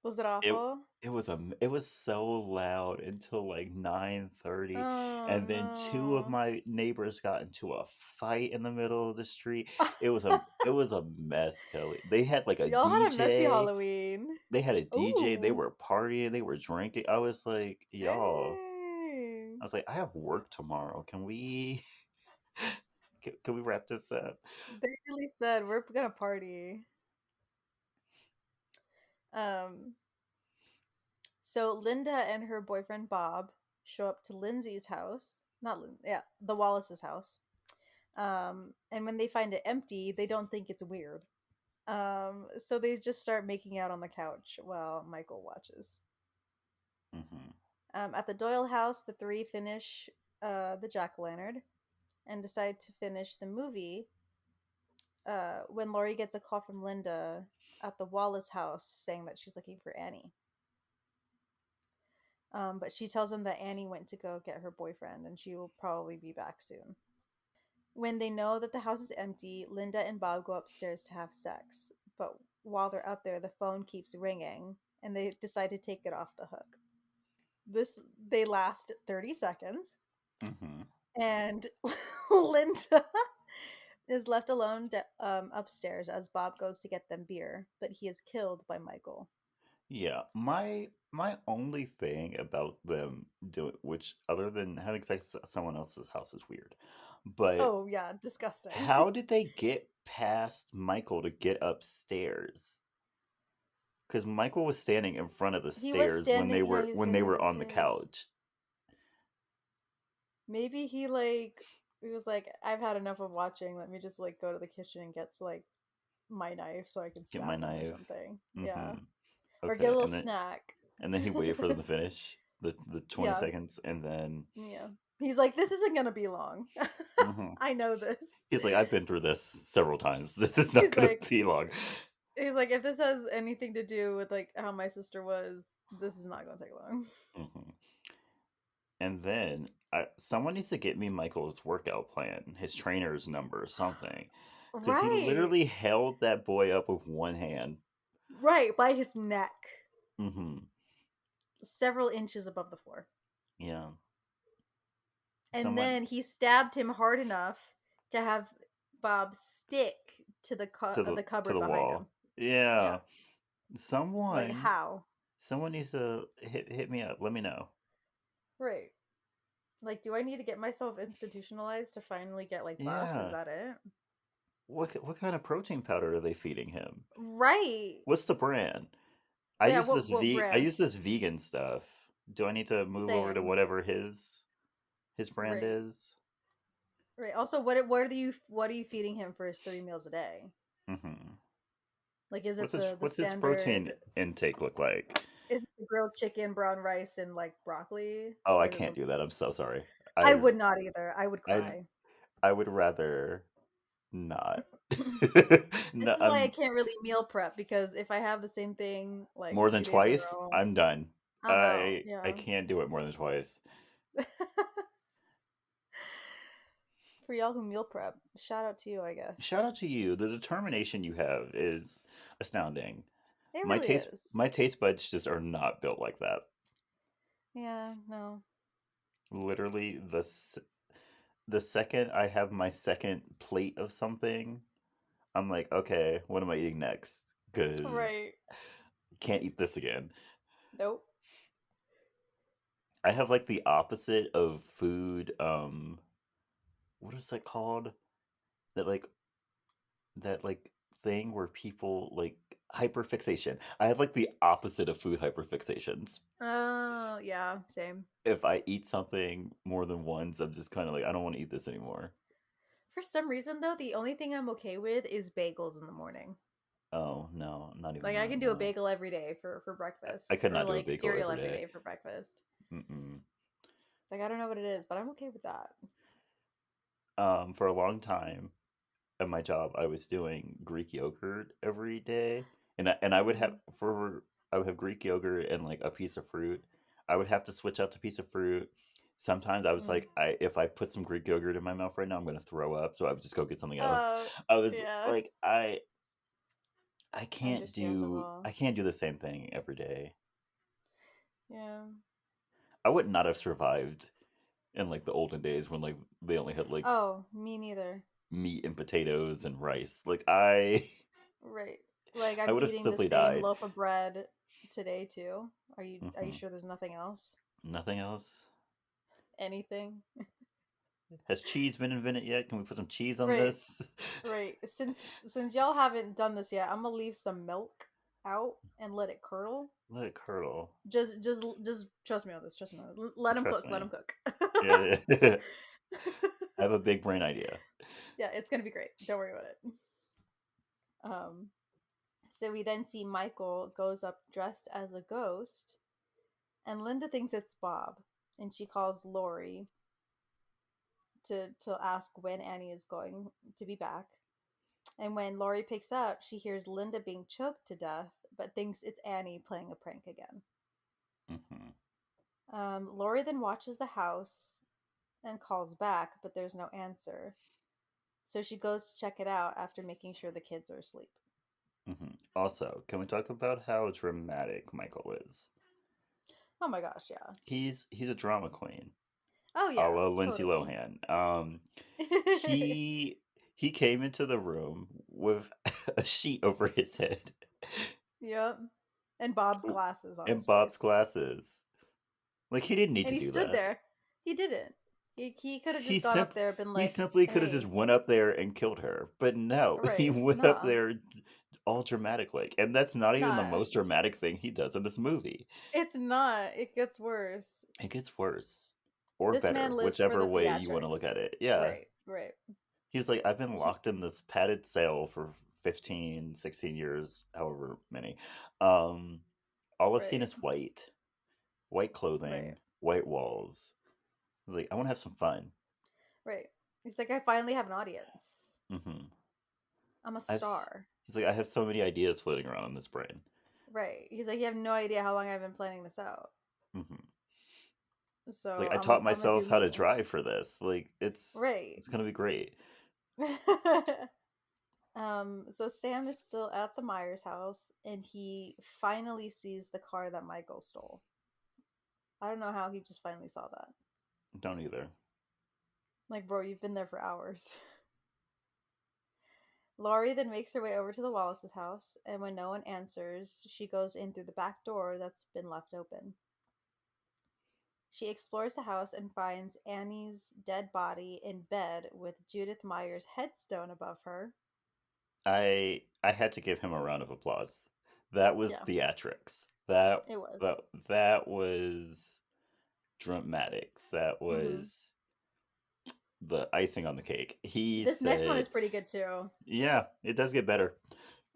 Was it it awful? it was so loud until like 9:30, Oh and then 2 of no. my neighbors got into a fight in the middle of the street. It was a mess, Kelly. They had like a Y'all had a messy DJ. Halloween. They had a DJ. They Ooh. were partying. They were drinking. I was like, y'all. Dang. I was like, I have work tomorrow. Can we can we wrap this up? They really said we're gonna party. Um, so Linda and her boyfriend Bob show up to Lindsay's house. Not Lin- Yeah, the Wallace's house. And when they find it empty, they don't think it's weird. So they just start making out on the couch while Michael watches. Hmm. At the Doyle house, the three finish the jack o' lantern and decide to finish the movie when Laurie gets a call from Linda at the Wallace house saying that she's looking for Annie. But she tells him that Annie went to go get her boyfriend and she will probably be back soon. When they know that the house is empty, Linda and Bob go upstairs to have sex. But while they're up there, the phone keeps ringing and they decide to take it off the hook. They last 30 seconds Hmm. and Linda is left alone upstairs as Bob goes to get them beer, but he is killed by Michael. Yeah, my only thing about them doing, which other than having sex at someone else's house is weird, but Oh, yeah, disgusting. how did they get past Michael to get upstairs? Because Michael was standing in front of the He was stairs standing, yeah, he was when they standing at were the on the stairs. couch. Maybe he was like, I've had enough of watching. Let me just like go to the kitchen and get like my knife so I can Get my stab them or knife. something. Yeah. Hmm. Or get a Okay, little snack. and then he waited for them to finish the 20 Yeah. seconds, and then Yeah. He's like, this isn't gonna be long. mhm. I know this. He's like, I've been through this several times. This is not He's gonna like be long. he's like, if this has anything to do with like how my sister was, this is not gonna take long. Hmm. And then someone needs to get me Michael's workout plan, his trainer's number, something, because he Right. literally held that boy up with one hand. Right, by his neck. Hmm. Several inches above the floor. Yeah. And Someone then he stabbed him hard enough to have Bob stick to the to cupboard the behind wall. him. Yeah. Yeah. Like Someone how? someone needs to hit me up. Let me know. Right. Like, do I need to get myself institutionalized to finally get like buff? Is Yeah. that it? What kind of protein powder are they feeding him? Right. What's the brand? Yeah, I what use brand? this vegan stuff. Do I need to move over to Same. whatever his? his brand Right. is. Right. Also, what are you feeding him for his 3 meals a day? Hmm. Like, is it the What's his standard? protein intake look like? Is it the grilled chicken, brown rice, and like broccoli, Oh, I or is it can't something? do that. I'm so sorry. I I would not either. I would I cry. I would rather not. This No, is why I can't really meal prep, because if I have the same thing like more than 2 days in a twice. row, I'm done. I'm out. I Yeah. can't do it more than twice. For y'all who meal prep, shout out to you, I guess. Shout out to you. The determination you have is astounding. It really is. My taste buds just are not built like that. Yeah, no. Literally the second I have my second plate of something, I'm like, okay, what am I eating next? Cuz Right. can't eat this again. Nope. I have like the opposite of food what is that called? That like that like thing where people like hyperfixation. I have like the opposite of food hyperfixations. Oh, yeah, same. If I eat something more than once, I'm just kind of like I don't want to eat this anymore. For some reason, though, the only thing I'm okay with is bagels in the morning. Oh no, not even Like, I that. can do a No, bagel every day for I breakfast, could or not do a like bagel cereal every every day. day for breakfast. Mm-mm. Like, I don't know what it is, but I'm okay with that. For a long time at my job, I was doing Greek yogurt every day, and I would have Mm. for I would have Greek yogurt and like a piece of fruit. I would have to switch out the piece of fruit. Sometimes I was Mm. like, I if I put some Greek yogurt in my mouth right now, I'm gonna throw up. So I would just go get something else. Oh, I was yeah. like, Understandable. I can't do the same thing every day. Yeah. I would not have survived in like the olden days when like they only had like Oh, me neither. meat and potatoes and rice. Like I Right. Like, I I'm would have eating the simply same died. loaf of bread today too. Are you Hmm. sure there's nothing else? Nothing else. Anything? Has cheese been invented yet? Can we put some cheese on Right. this? Right. Since y'all haven't done this yet, I'm gonna leave some milk out and let it curdle. Let it curdle. Just trust me on this. Trust me on this. Let him Trust cook. Let me. him cook. Yeah, I have a big brain idea. Yeah, it's gonna be great. Don't worry about it. Um. So we then see Michael goes up dressed as a ghost, and Linda thinks it's Bob, and she calls Lori to ask when Annie is going to be back. And when Lori picks up, she hears Linda being choked to death, but thinks it's Annie playing a prank again. Hmm. Lori then watches the house and calls back, but there's no answer. So she goes to check it out after making sure the kids are asleep. Hmm. Also, can we talk about how dramatic Michael is? Oh my gosh, yeah. He's a drama queen, Oh a yeah, la Lindsay totally. Lohan. He he came into the room with a sheet over his head Yep. And Bob's glasses on and his Bob's face. glasses. Like he didn't need And to he do stood that. there. He didn't. He could have He just gone up simp there and been he like, simply could have just hey, went up there and killed her. But no, he right, went up nah, there all dramatic like. And that's not even the nah. most dramatic thing he does in this movie. It's not. It gets worse. It gets worse or This man better, lives for whichever the way you want to look theatrics. at it. Yeah. Right, right. He was like, I've been He, locked in this padded cell for 15, 16 years, however many. Um, all I've seen right, is white right, clothing, white walls. I was like, I want to have some fun. right. He's like, I finally have an audience. Hmm. I'm a I've, s- star. he's like, I have so many ideas floating around in this brain. Right. He's like, you have no idea how long I've been planning this out. Hmm. It's like So I I'm taught I'm gonna do myself how to me. drive for this. Like Right. it's gonna be great. So Sam is still at the Myers house, and he finally sees the car that Michael stole. I don't know how he just finally saw that. Don't either. Like, bro, you've been there for hours. Laurie then makes her way over to the Wallace's house, and when no one answers, she goes in through the back door that's been left open. She explores the house and finds Annie's dead body in bed with Judith Meyer's headstone above her. I had to give him a round of applause. That was Yeah, theatrics. it was. That that was dramatics. That Mm-hmm. was. the icing on the cake. He This next one is said, pretty good too. "Yeah, it does get better."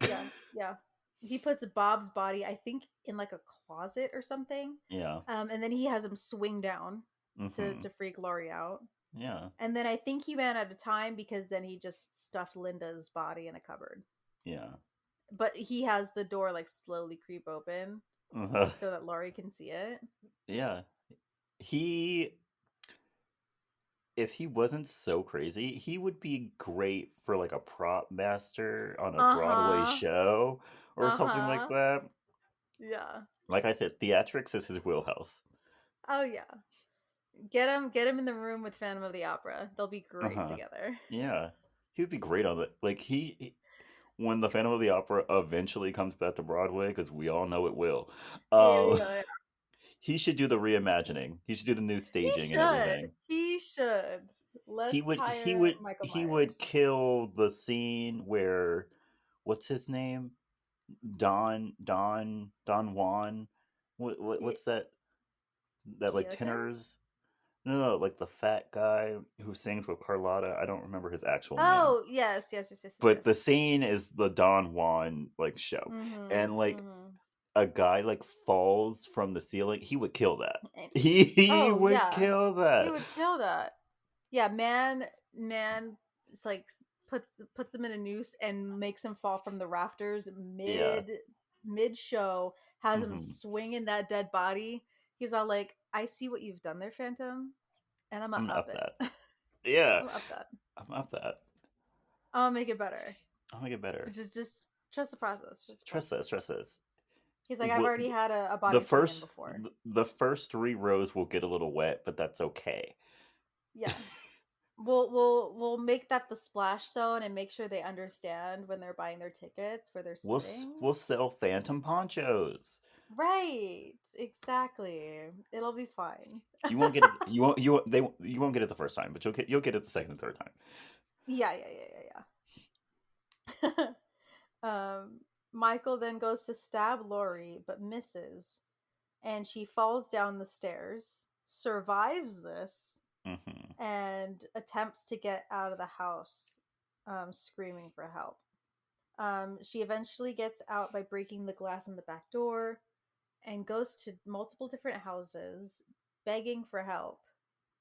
Yeah, yeah. He puts Bob's body, I think, in like a closet or something. Yeah. And then he has him swing down Mm-hmm. to freak Laurie out. Yeah. And then I think he ran out of time because then he just stuffed Linda's body in a cupboard. Yeah. But he has the door like slowly creep open Uh-huh. so that Laurie can see it. Yeah. He, if he wasn't so crazy, he would be great for like a prop master on a Uh Broadway huh. show or Uh something like huh. that. Yeah. Like I said, theatrics is his wheelhouse. Oh yeah. Get him in the room with Phantom of the Opera. They'll be great Uh-huh. together. Yeah. He would be great on it. Like when the Phantom of the Opera eventually comes back to Broadway, because we all know it will. Yeah, Um, yeah, yeah. he should do the reimagining. He should do the new He staging and should. everything. He should. He Let's would he hire would Michael he would Myers. kill the scene where what's his name? Don Juan. Y- What's that like Quixote? tenors? No, like the fat guy who sings with Carlotta. I don't remember his actual name. Oh, yes, yes, yes, yes, But yes. the scene is the Don Juan like show. Mm-hmm. And like Mm-hmm. a guy like falls from the ceiling, he would kill that. And, He oh would yeah, kill he that. would kill that. Yeah, man, it's like puts him in a noose and makes him fall from the rafters Yeah. mid show. Has him Hmm. swinging that dead body. He's all like, "I see what you've done there, Phantom, and I'm gonna I'm up up it. that. Yeah. I'm gonna up that. I'm up that. I'll make it better. I'll make it better. Just trust the process. Trust the Trust process." this, trust this. He's like, "I've already had a The body swing in first before." the first three rows will get a little wet, but that's okay. Yeah. We'll make that the splash zone and make sure they understand when they're buying their tickets where they're sitting. We'll sell phantom ponchos. Right, exactly. It'll be fine. You won't get it. You won't get it the first time, but you'll get it the second and third time. Yeah, yeah, yeah, yeah, yeah. Michael then goes to stab Lori but misses, and she falls down the stairs, survives this, Hmm. and attempts to get out of the house, screaming for help. She eventually gets out by breaking the glass in the back door and goes to multiple different houses begging for help,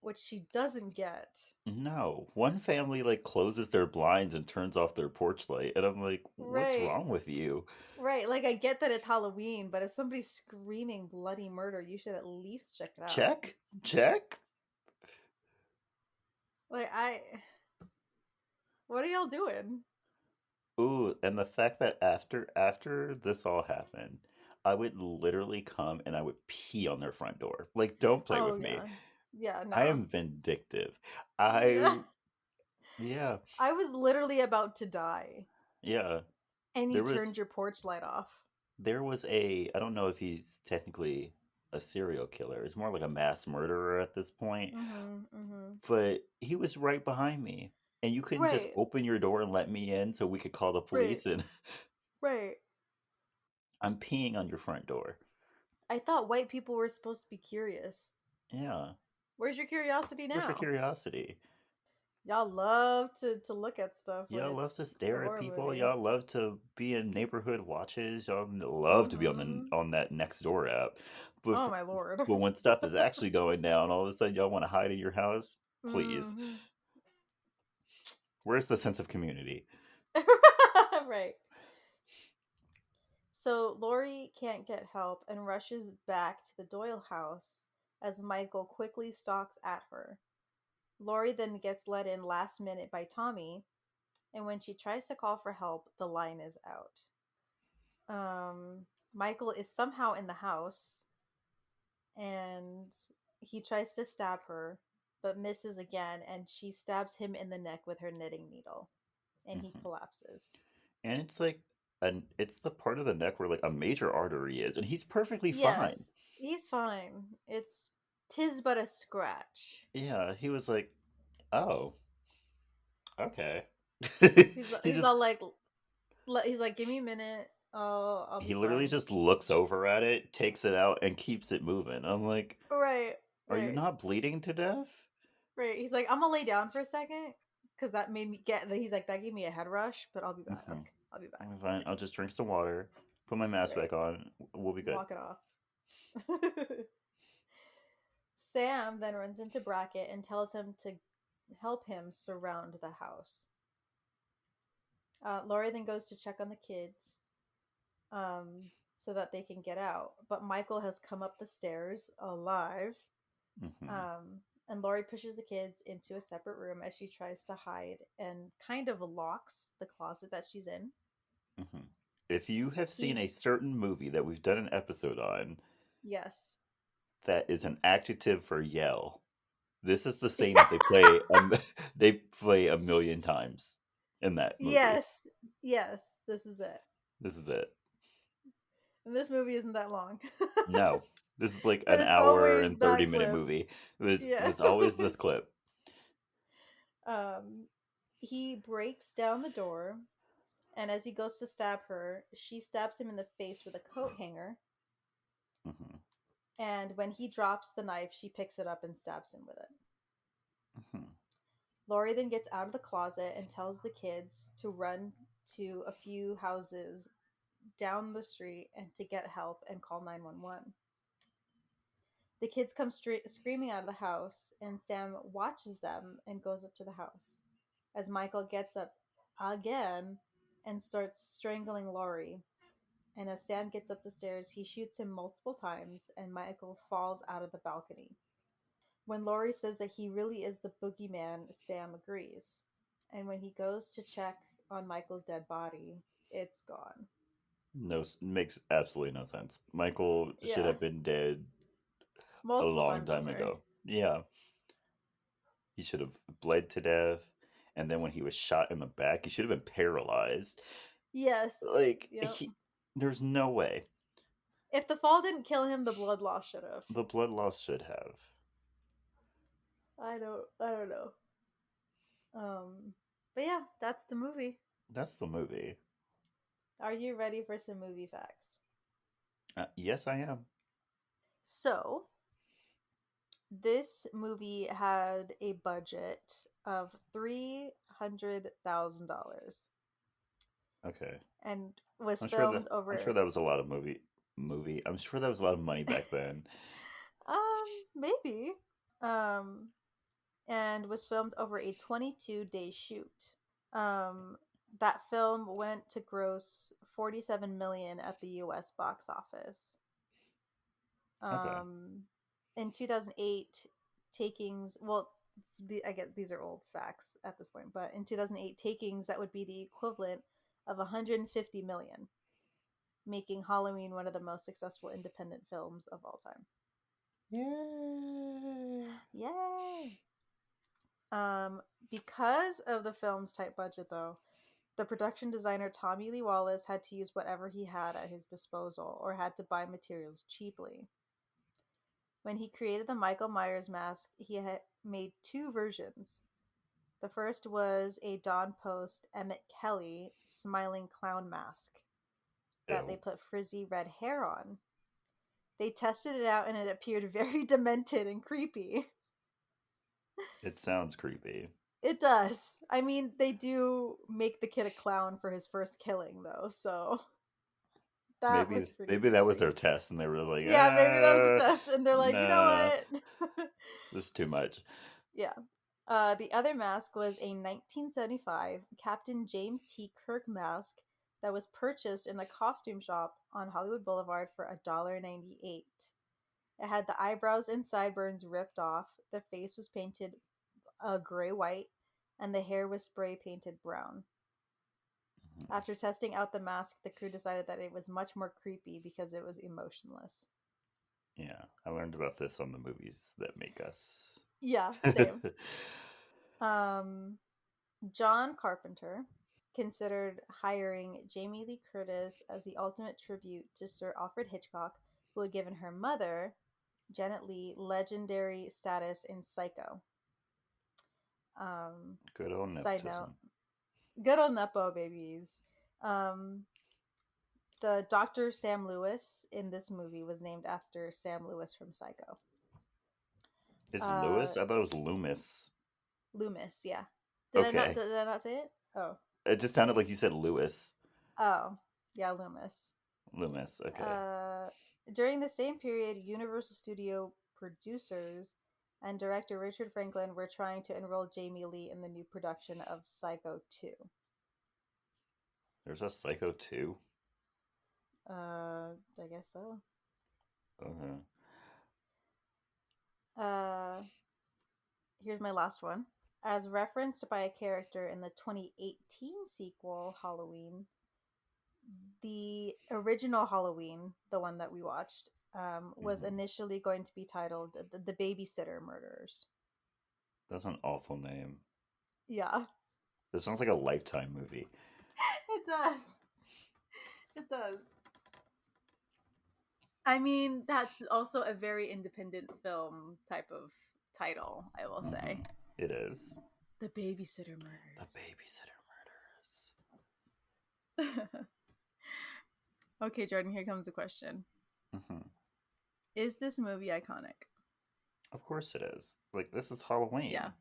which she doesn't get. No, one family like closes their blinds and turns off their porch light, and I'm like, what's Right, wrong with you? right. Like, I get that it's Halloween, but if somebody's screaming bloody murder, you should at least check it out. Check, check. Like, what are y'all doing? Ooh, and the fact that after this all happened, I would literally come and I would pee on their front door. Like, don't play Oh, with me. yeah. Yeah, I no. am vindictive. Yeah. I yeah, I was literally about to die, yeah. and you There was turned your porch light off. there was a I don't know if he's technically a serial killer. It's more like a mass murderer at this point, Mm-hmm, mm-hmm. but he was right behind me. And you couldn't just Right, open your door and let me in so we could call the right, police and right. I'm peeing on your front door. I thought white people were supposed to be curious. Yeah. Where's your curiosity Where's your now? curiosity? Y'all love to look at stuff when Y'all love to it's a stare at horror people. movie. Y'all love to be in neighborhood watches. Y'all love to be Mm-hmm. on that next door app. But Oh my lord. but when stuff is actually going down, all of a sudden y'all want to hide in your house. Please, Mm-hmm. where's the sense of community? Right. So Lori can't get help and rushes back to the Doyle house as Michael quickly stalks at her. Lori then gets let in last minute by Tommy, and when she tries to call for help, the line is out. Michael is somehow in the house, and he tries to stab her, but misses again, and she stabs him in the neck with her knitting needle, and he Hmm. collapses. And it's like it's the part of the neck where like a major artery is, and he's perfectly fine. Yes, he's fine. It's tis but a scratch. Yeah, he was like, oh, okay. He He's just all like, he's like, give me a minute. I'll be he literally fine. just looks over at it, takes it out, and keeps it moving. I'm like, Right, are you right. not bleeding to death? Right. He's like, I'm gonna lay down for a second because that made me get. He's like, that gave me a head rush, but I'll be back. Mm-hmm. I'll be back. Fine. I'll just drink some water, put my mask Right. back on. We'll be good. Walk it off. Sam then runs into Brackett and tells him to help him surround the house. Laurie then goes to check on the kids so that they can get out. But Michael has come up the stairs alive. Mm-hmm. And Laurie pushes the kids into a separate room as she tries to hide and kind of locks the closet that she's in. Mm-hmm. If you have seen a He, certain movie that we've done an episode on yes. that is an adjective for yell, this is the scene that they play. They play a million times in that movie. Yes. Yes. This is it. This is it. And this movie isn't that long. No, this is like But an it's hour always and that 30-minute clip. movie. Yes. It's always this clip. um, he breaks down the door, and as he goes to stab her, she stabs him in the face with a coat hanger. Mm-hmm. And when he drops the knife, she picks it up and stabs him with it. Mm-hmm. Laurie then gets out of the closet and tells the kids to run to a few houses down the street and to get help and call 911. The kids come screaming out of the house, and Sam watches them and goes up to the house. As Michael gets up again and starts strangling Laurie, and as Sam gets up the stairs, he shoots him multiple times, and Michael falls out of the balcony. When Laurie says that he really is the boogeyman, Sam agrees. And when he goes to check on Michael's dead body, it's gone. No, makes absolutely no sense. Michael should Yeah, have been dead a multiple long times time over. ago. Yeah, he should have bled to death, and then when he was shot in the back, he should have been paralyzed. Yes. Like Yep. there's no way. If the fall didn't kill him, the blood loss should have. The blood loss should have. I don't know. But yeah, that's the movie. That's the movie. Are you ready for some movie facts? Yes, I am. So, this movie had a budget of $300,000 Okay. and was I'm sure that filmed I'm sure over that was a lot of movie. I'm sure that was a lot of money back then. maybe um and was filmed over a 22-day shoot. Um that film went to gross 47 million at the US box office. Okay. Um in 2008, takings, well, I get these are old facts at this point, but in 2008, takings that would be the equivalent of 150 million, making Halloween one of the most successful independent films of all time. Yay! Yay! Because of the film's tight budget, though, the production designer Tommy Lee Wallace had to use whatever he had at his disposal or had to buy materials cheaply. When he created the Michael Myers mask, he had made two versions. The first was a Dawn Post Emmett Kelley smiling clown mask that they Ew. put frizzy red hair on. They tested it out and it appeared very demented and creepy. It sounds creepy. It does. I mean, they do make the kid a clown for his first killing, though, so that was pretty Maybe that was creepy. their test, and they were like, Yeah, maybe that was the test, and they're like, you know nah, what? this is too much. Yeah. The other mask was a 1975 Captain James T. Kirk mask that was purchased in a costume shop on Hollywood Boulevard for $1.98. It had the eyebrows and sideburns ripped off, the face was painted gray-white, and the hair was spray painted brown. Mhm. After testing out the mask, the crew decided that it was much more creepy because it was emotionless. Yeah, I learned about this on the movies that make us. Yeah, same. Um, John Carpenter considered hiring Jamie Lee Curtis as the ultimate tribute to Sir Alfred Hitchcock, who had given her mother, Janet Leigh, legendary status in Psycho. Good old Side note, nepotism. good old Nepo babies. Um, the Dr. Sam Lewis in this movie was named after Sam Lewis from Psycho. It's Uh, Lewis? I thought it was Loomis. Loomis. Yeah. Okay. Did I not say it? Oh. It just sounded like you said Lewis. Oh. Yeah, Loomis. Loomis, okay. Uh, During the same period, Universal Studio producers and director Richard Franklin were trying to enroll Jamie Lee in the new production of Psycho 2. There's a Psycho 2? I guess so. Okay. Uh, Here's my last one. As referenced by a character in the 2018 sequel, Halloween, the original Halloween, the one that we watched, was Mhm. initially going to be titled The Babysitter Murderers. That's an awful name. Yeah, This sounds like a Lifetime movie. it does. It does. I mean, that's also a very independent film type of title, I will say. It is. The Babysitter The Murders. Babysitter Okay, Jordan, here comes the question. Murders. Is this movie iconic? Of course it is. Like, this is Halloween. Yeah.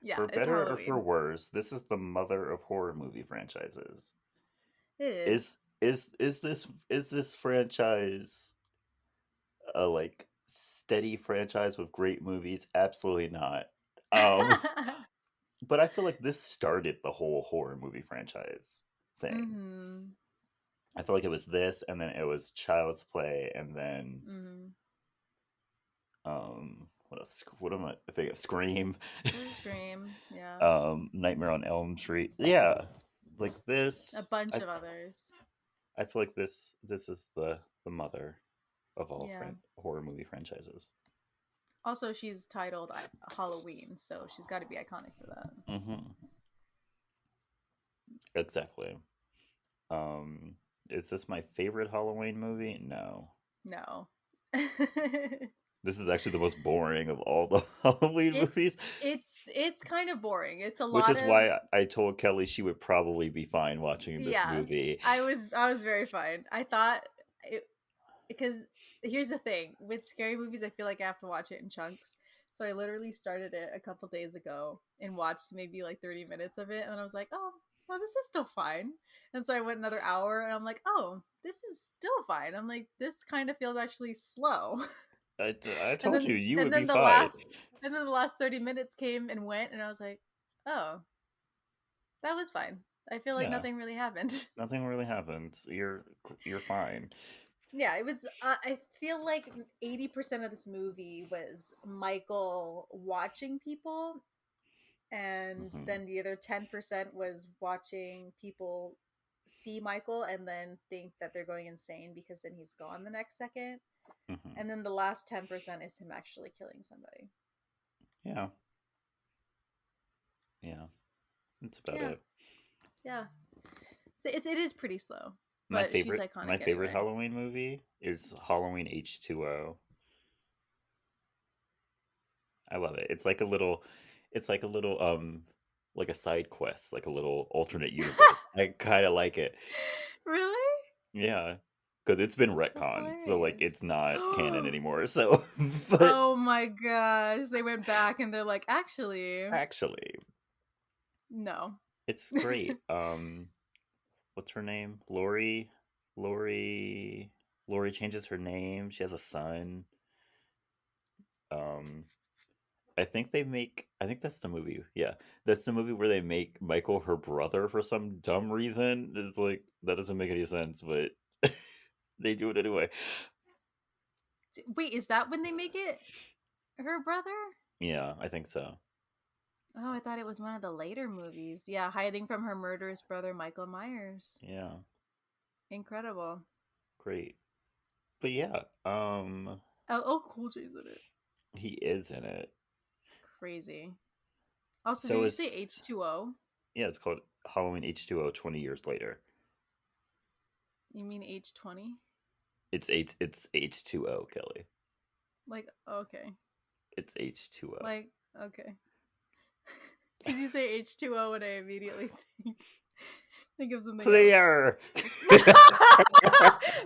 Yeah, For it's better or for Halloween. worse, this is the mother of horror movie franchises. It is. Is this franchise a like steady franchise with great movies? Absolutely not. Um, but I feel like this started the whole horror movie franchise thing. Mm-hmm. I feel like it was this, and then it was Child's Play, and then Mm-hmm. what else? What am I thinking of? Scream, Scream. Yeah. Nightmare on Elm Street. Yeah, like this. A bunch I of others. I feel like this is the mother of all Yeah. horror movie franchises. Also, she's titled Halloween, so she's got to be iconic for that. Exactly. Um, is this my favorite Halloween movie? No. No. This is actually the most boring of all the Halloween movies, It's kind of boring. It's a which lot is of why I told Kelley she would probably be fine watching this yeah. movie. I was very fine. I thought it because here's the thing with scary movies, I feel like I have to watch it in chunks. So I literally started it a couple days ago and watched maybe like 30 minutes of it, and I was like, oh, well, this is still fine. And so I went another hour, and I'm like, oh, this is still fine. I'm like, this kind of feels actually slow. I and told you then you and would be then the fine. last and then the last 30 minutes came and went, and I was like, oh, that was fine. I feel like Yeah, nothing really happened. nothing really happened. You're fine. Yeah, it was. I feel like 80% of this movie was Michael watching people, and Hmm. then the other 10% was watching people see Michael and then think that they're going insane because then he's gone the next second. Hmm. And then the last 10% is him actually killing somebody. Yeah, yeah, that's about Yeah, it. yeah. So it is pretty slow, My but she's favorite my iconic favorite anyway. Halloween movie is Halloween H2O. I love it. It's like a little like a side quest, like a little alternate universe. I kind of like it. Really? Yeah. Because it's been That's retconned, so like hilarious. it's not canon anymore. So, but Oh my gosh. They went back and they're like, actually, actually, no. it's great. What's her name? Lori. Lori changes her name. She has a son. Um, I think that's the movie. Yeah, that's the movie where they make Michael her brother for some dumb reason. It's like that doesn't make any sense, but they do it anyway. Wait, is that when they make it her brother? Yeah, I think so. Oh, I thought it was one of the later movies. Yeah, hiding from her murderous brother, Michael Myers. Yeah, Incredible. great. But yeah, LL Cool J's in it. he is in it. Crazy. Also, did So you say is H2O? yeah, it's called Halloween H2O 20 years later. You mean H20? It's H2O, Kelly. Like, okay. It's H2O. Like, okay. Because you say H2O and I immediately think Think of something else. Clear.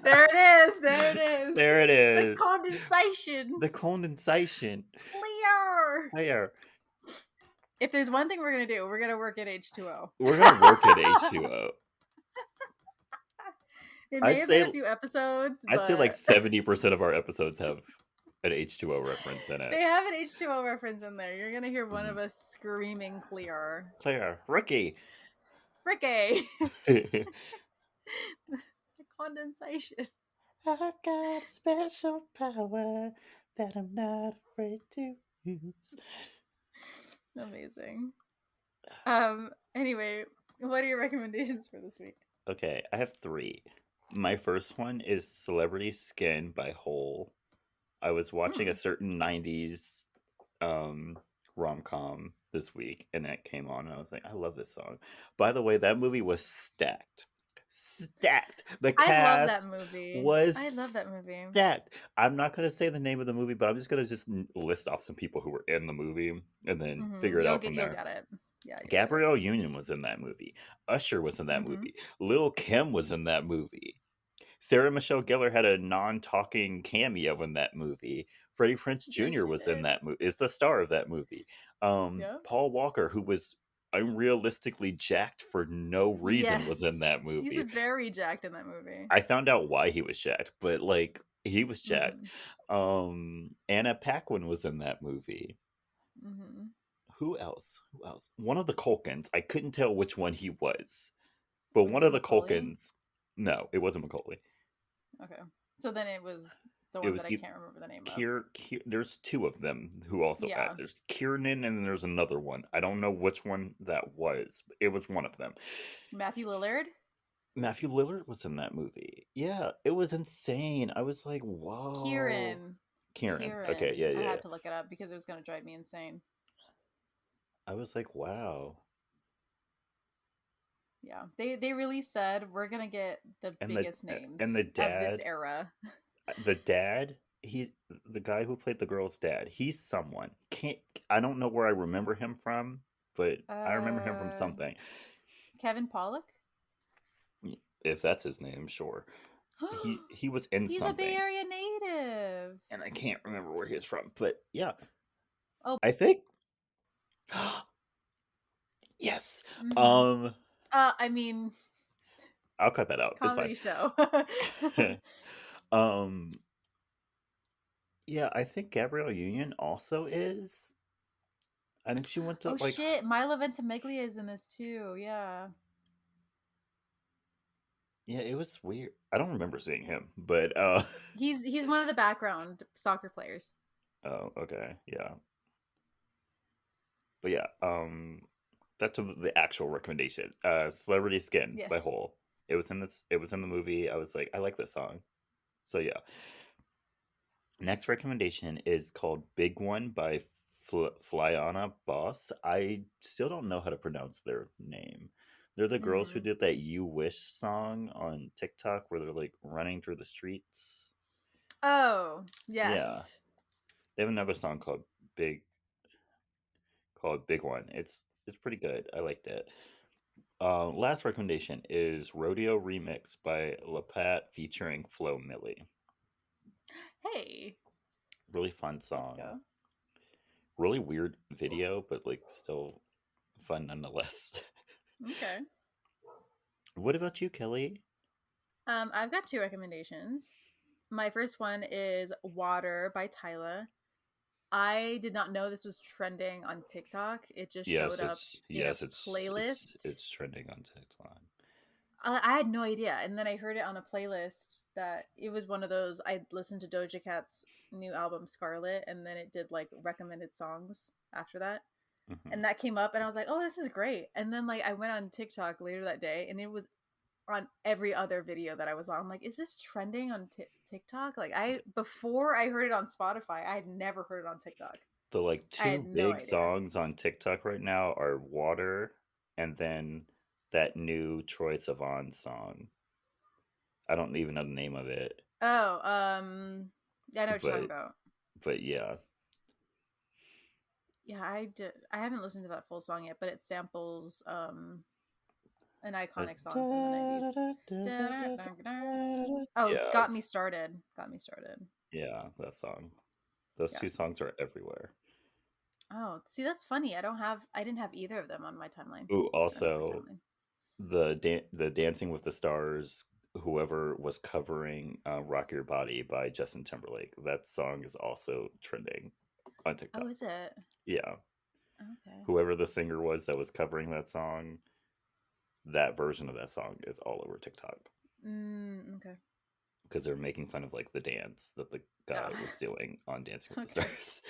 There it is. There it is. There it The is. condensation. The condensation. Clear. Clear. If there's one thing we're gonna do, we're gonna work at H2O. We're gonna work at H2O. It may have been a few episodes, I'd say like but 70% of our episodes have an H2O reference in it. they have an H2O reference in there. You're gonna hear one of us screaming clear. Clear. Ricky. The condensation. I've got a special power that I'm not afraid to use. Amazing. Anyway, what are your recommendations for this week? Okay, I have 3. My first one is Celebrity Skin by Hole. I was watching a certain 90s rom-com this week, and it came on, and I was like, I love this song. By the way, that movie was stacked. The cast I love that movie. was stacked. I'm not going to say the name of the movie, but I'm just going to just list off some people who were in the movie and then figure it out from there. You'll get it. Yeah, Gabrielle Union was in that movie. Usher was in that movie. Lil' Kim was in that movie. Sarah Michelle Gellar had a non-talking cameo in that movie. Freddie Prinze Jr. was in that movie. Is the star of that movie. Paul Walker, who was unrealistically jacked for no reason, was in that movie. He's very jacked in that movie. I found out why he was jacked, but like he was jacked. Anna Paquin was in that movie. Who else? One of the Culkins. I couldn't tell which one he was, but one of the Culkins. No, it wasn't Macaulay. Okay, so then it was the one that I can't remember the name of. There's 2 of them who also add. There's Kiernan and then there's another one. I don't know which one that was. But it was one of them. Matthew Lillard was in that movie. Yeah, it was insane. I was like, whoa. Kieran. Okay, yeah. I had to look it up because it was going to drive me insane. I was like, wow. Yeah, they really said we're gonna get the biggest names and the dad, of this era. The dad, he's the guy who played the girl's dad. He's someone. I don't know where I remember him from, but I remember him from something. Kevin Pollak? If that's his name, sure. he was in he's something. He's a Bay Area native. And I can't remember where he's from, but yeah. Oh, I think. Yes. I mean, I'll cut that out. Comedy it's fine. Show. Yeah, I think Gabrielle Union also is. I think she went to shit, Milo Ventimiglia is in this too. Yeah. Yeah, it was weird. I don't remember seeing him, but he's one of the background soccer players. Oh, okay, yeah. But yeah, that's the actual recommendation. Celebrity Skin by Hole. It was in the movie. I was like, I like this song. So yeah. Next recommendation is called Big One by Flyana Boss. I still don't know how to pronounce their name. They're the girls who did that You Wish song on TikTok where they're like running through the streets. Oh, yes. Yeah. They have another song called Big One. It's pretty good. I liked it. Last recommendation is Rodeo Remix by LaPat featuring Flo Milli. Hey. Really fun song. Really weird video, but like still fun nonetheless. Okay. What about you, Kelly? I've got 2 recommendations. My first one is Water by Tyla. I did not know this was trending on TikTok. It just showed up in a playlist. It's trending on TikTok. I had no idea. And then I heard it on a playlist that it was one of those, I listened to Doja Cat's new album, Scarlet, and then it did like recommended songs after that. And that came up and I was like, oh, this is great. And then like I went on TikTok later that day and it was on every other video that I was on. I'm like, is this trending on TikTok? Like before I heard it on Spotify, I had never heard it on TikTok. The like 2 big songs on TikTok right now are Water and then that new Troye Sivan song. I don't even know the name of it. Oh, yeah, I know what you're talking about. But yeah. Yeah, I haven't listened to that full song yet, but it samples an iconic song from the 90s. Oh, Yeah, Got Me Started. Got Me Started. yeah, that song. Those Yeah. two songs are everywhere. Oh, see, that's funny. I didn't have either of them on my timeline. Ooh, Showing on my also timeline. the Dancing with the Stars, whoever was covering "Rock Your Body" by Justin Timberlake. That song is also trending on Oh, TikTok. is it? Yeah, Okay. whoever the singer was that was covering that song, that version of that song is all over TikTok Okay. because they're making fun of like the dance that the guy Oh, was doing on Dancing with the okay. Stars.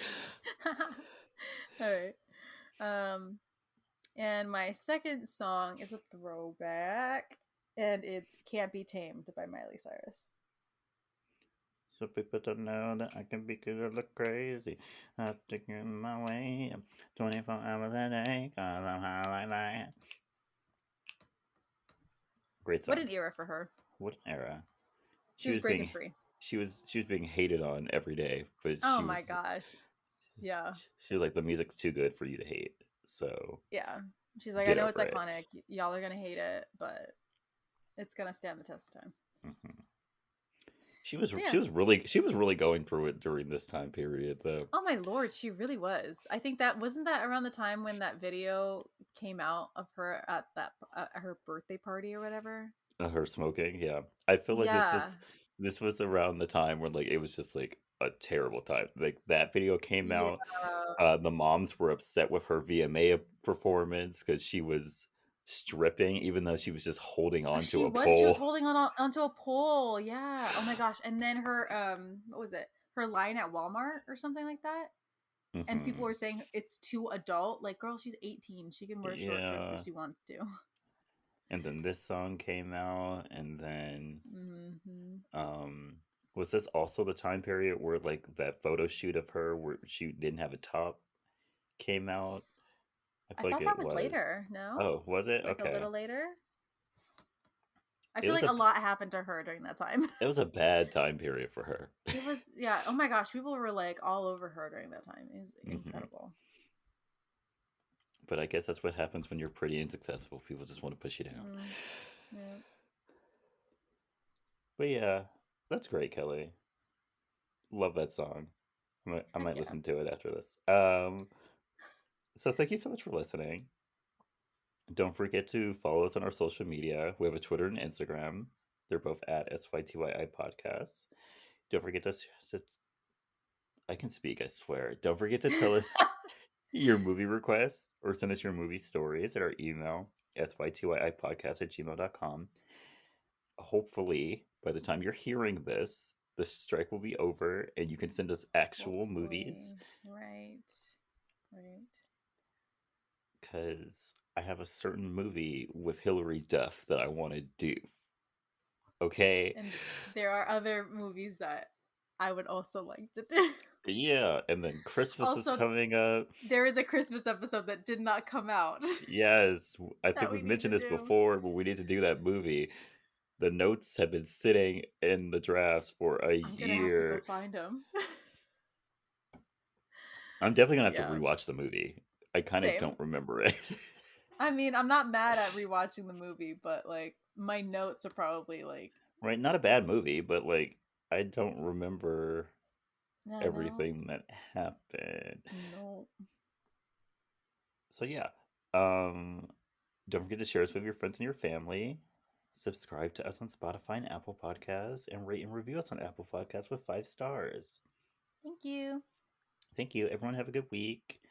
All right. And my second song is a throwback, and it's "Can't Be Tamed" by Miley Cyrus. So people don't know that I can be good or look crazy. I'm taking my way 24 hours a day because I'm high like that. Great What song. an era for her. What an era. She She was was breaking being free. she was being hated on every day, but Oh my gosh. Yeah. she was like, the music's too good for you to hate. So Yeah. She's like, I get know it's over it. iconic. Y'all are going to hate it, but it's going to stand the test of time. Hmm. She was So, yeah. she was really going through it during this time period though. Oh my lord, she really was. I think that wasn't that around the time when that video came out of her at that her birthday party or whatever. Her smoking, yeah. I feel like Yeah. this was around the time where like it was just like a terrible time. Like that video came Yeah. out, the moms were upset with her VMA performance because she was stripping, even though she was just holding on to a She was pole. holding on onto a pole. Yeah. Oh my gosh. And then her what was it? Her line at Walmart or something like that. And people Hmm. were saying it's too adult. Like, girl, she's 18. She can wear short shorts if Yeah. she wants to. And then this song came out, and then Hmm. um was this also the time period where like that photo shoot of her where she didn't have a top came out? I I feel like thought it that was was. later. No, Oh, was it? like a Okay. little later. I It feel was like a a lot happened to her during that time. it was a bad time period for her. It was, yeah. Oh my gosh, people were like all over her during that time. It was Hmm. incredible. But I guess that's what happens when you're pretty and successful. People just want to push you down. Yeah. But yeah, that's great, Kelly. Love that song. I Heck might yeah. listen to it after this. So thank you so much for listening. Don't forget to follow us on our social media. We have a Twitter and Instagram. They're both at SYTYI Podcasts. Don't forget to I can speak, I swear. Don't forget to tell us your movie requests or send us your movie stories at our email, sytyipodcast@gmail.com. Hopefully, by the time you're hearing this, the strike will be over and you can send us actual movies. Hopefully. Right. Right. Because I have a certain movie with Hilary Duff that I want to do. Okay? And there are other movies that I would also like to do. Yeah, and then Christmas is Also, coming up. there is a Christmas episode that did not come out Yes, I think that we we've need to mentioned this do. before, but we need to do that movie. The notes have been sitting in the drafts for a I'm gonna have to go year. find them. I'm definitely gonna have to Yeah, rewatch the movie. I kind of same. don't remember it. I mean, I'm not mad at rewatching the movie, but like my notes are probably like, Right? Not a bad movie, but like I don't remember no, no, everything that happened. no. So yeah. Um don't forget to share us with your friends and your family. Subscribe to us on Spotify and Apple Podcasts and rate and review us on Apple Podcasts with 5 stars. Thank you. Thank you. Everyone have a good week.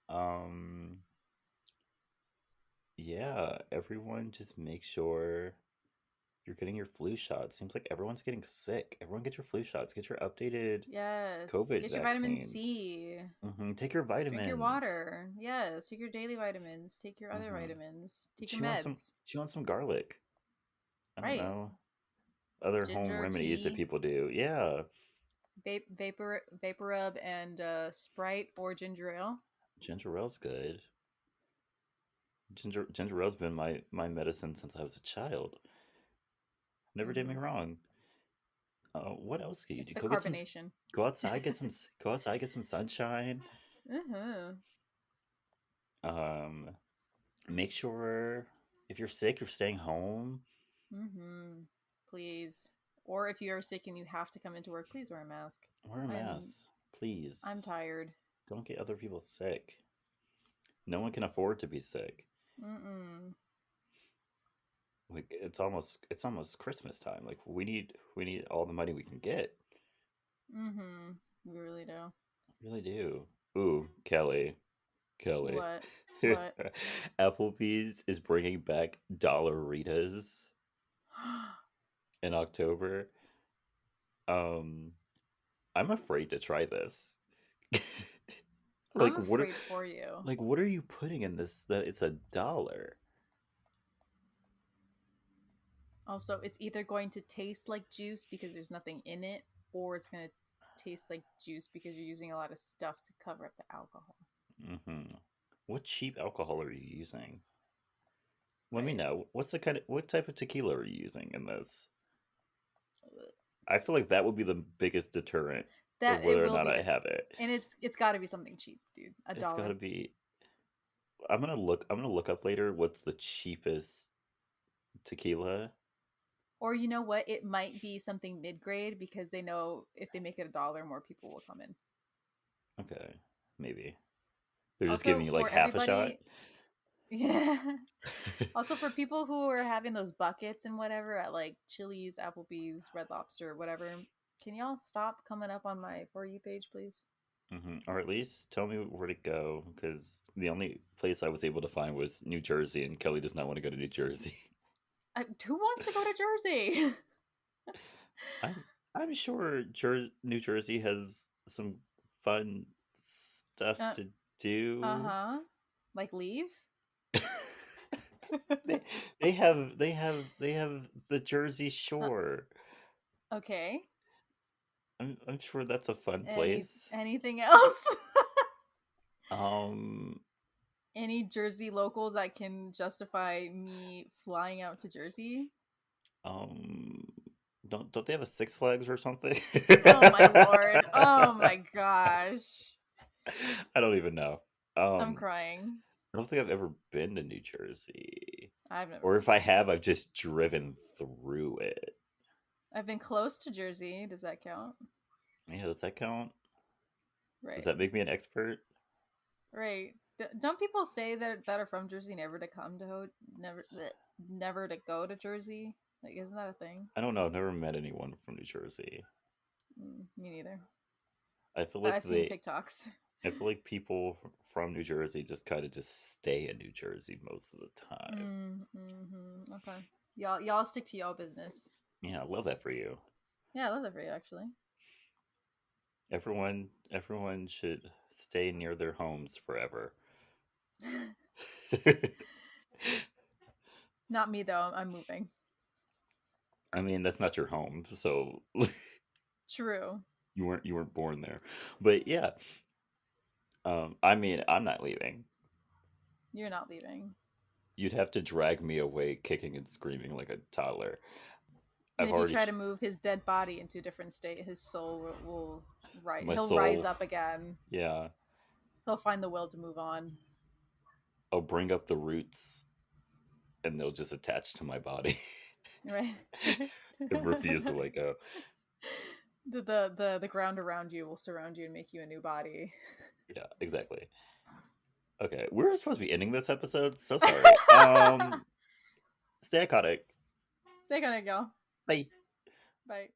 Um yeah, everyone just make sure you're getting your flu shot. Seems like everyone's getting sick. Everyone get your flu shots. Get your updated Yes, COVID get your vitamin vaccines. C. Take your Drink your vitamins. water. Yes, take your daily vitamins. Take your other Hmm. vitamins. Take your Chew on some. meds. Chew on some garlic. I don't Right. know. Other home Ginger remedies that tea, people do. Yeah, vapor rub, and Sprite or ginger ale. ginger ale's good. Ginger ale's been my medicine since I was a child. Never did me Hmm. wrong. What else can you It's do? the carbonation. Go outside, go outside, get some sunshine. Uh-huh. Um, make sure. If you're sick, you're staying home. Please. Or if you are sick and you have to come into work, please wear a mask. Wear a mask, I'm please. tired. Don't get other people sick. No one can afford to be sick. Like it's almost Christmas time. Like we need all the money we can get. We really do. Really do. Ooh, Kelley. What? What? Applebee's is bringing back Dollaritas in October. Um, I'm afraid to try this. I'm like what are afraid for you. like what are you putting in this that it's $1? Also, it's either going to taste like juice because there's nothing in it, or it's going to taste like juice because you're using a lot of stuff to cover up the alcohol. What cheap alcohol are you using? Let me Right. know. What type of tequila are you using in this? I feel like that would be the biggest deterrent of That it whether or will not be, I have it. and it's got to be something cheap, dude. A It's got to dollar. be. I'm gonna look up later. What's the cheapest tequila? Or you know what? It might be something mid grade because they know if they make it a dollar, more people will come in. Okay, maybe they're just giving Also, you like for half a shot. everybody, yeah. Also, for people who are having those buckets and whatever at like Chili's, Applebee's, Red Lobster, whatever, can y'all stop coming up on my For You page, please? Or at least tell me where to go, because the only place I was able to find was New Jersey, and Kelley does not want to go to New Jersey. Who wants to go to Jersey? I'm sure New Jersey has some fun stuff uh to do. huh. Like leave? they they have the Jersey uh, Shore. okay. I'm sure that's a fun place. Anything else? Um Any Jersey locals that can justify me flying out to Jersey? um don't they have a Six Flags or something? Oh my lord. Oh my gosh. I don't even know. I'm Um crying. I don't think I've ever been to New Jersey. I've never Or been if to I New have, Jersey. I've just driven through it. I've been close to Jersey. Does that count? Yeah, does that count? Does Right. that make me an expert? Right. Don't people say that are from Jersey never to come to never never to go to Jersey? Like, isn't that a thing? I don't know. I've never met anyone from New Jersey. Me neither. I feel But like I've seen TikToks. I feel like people from New Jersey just kind of just stay in New Jersey most of the time. Okay. Y'all stick to y'all business. Yeah, I love that for you. Yeah, I love that for you actually. Everyone should stay near their homes forever. Not me though. I'm moving. I mean, that's not your home, so True. you weren't born there. But yeah, I mean, I'm not leaving. You're not leaving. You'd have to drag me away kicking and screaming like a toddler. And I've if you already try to move his dead body into a different state, his soul will rise. my He'll rise soul. up again. Yeah, He'll find the will to move on. I'll bring up the roots and they'll just attach to my body Right. and refuse to let go. The ground around you will surround you and make you a new body. Yeah, exactly. Okay, we're supposed to be ending this episode. So sorry. Stay iconic. Stay connected, y'all. Bye. Bye.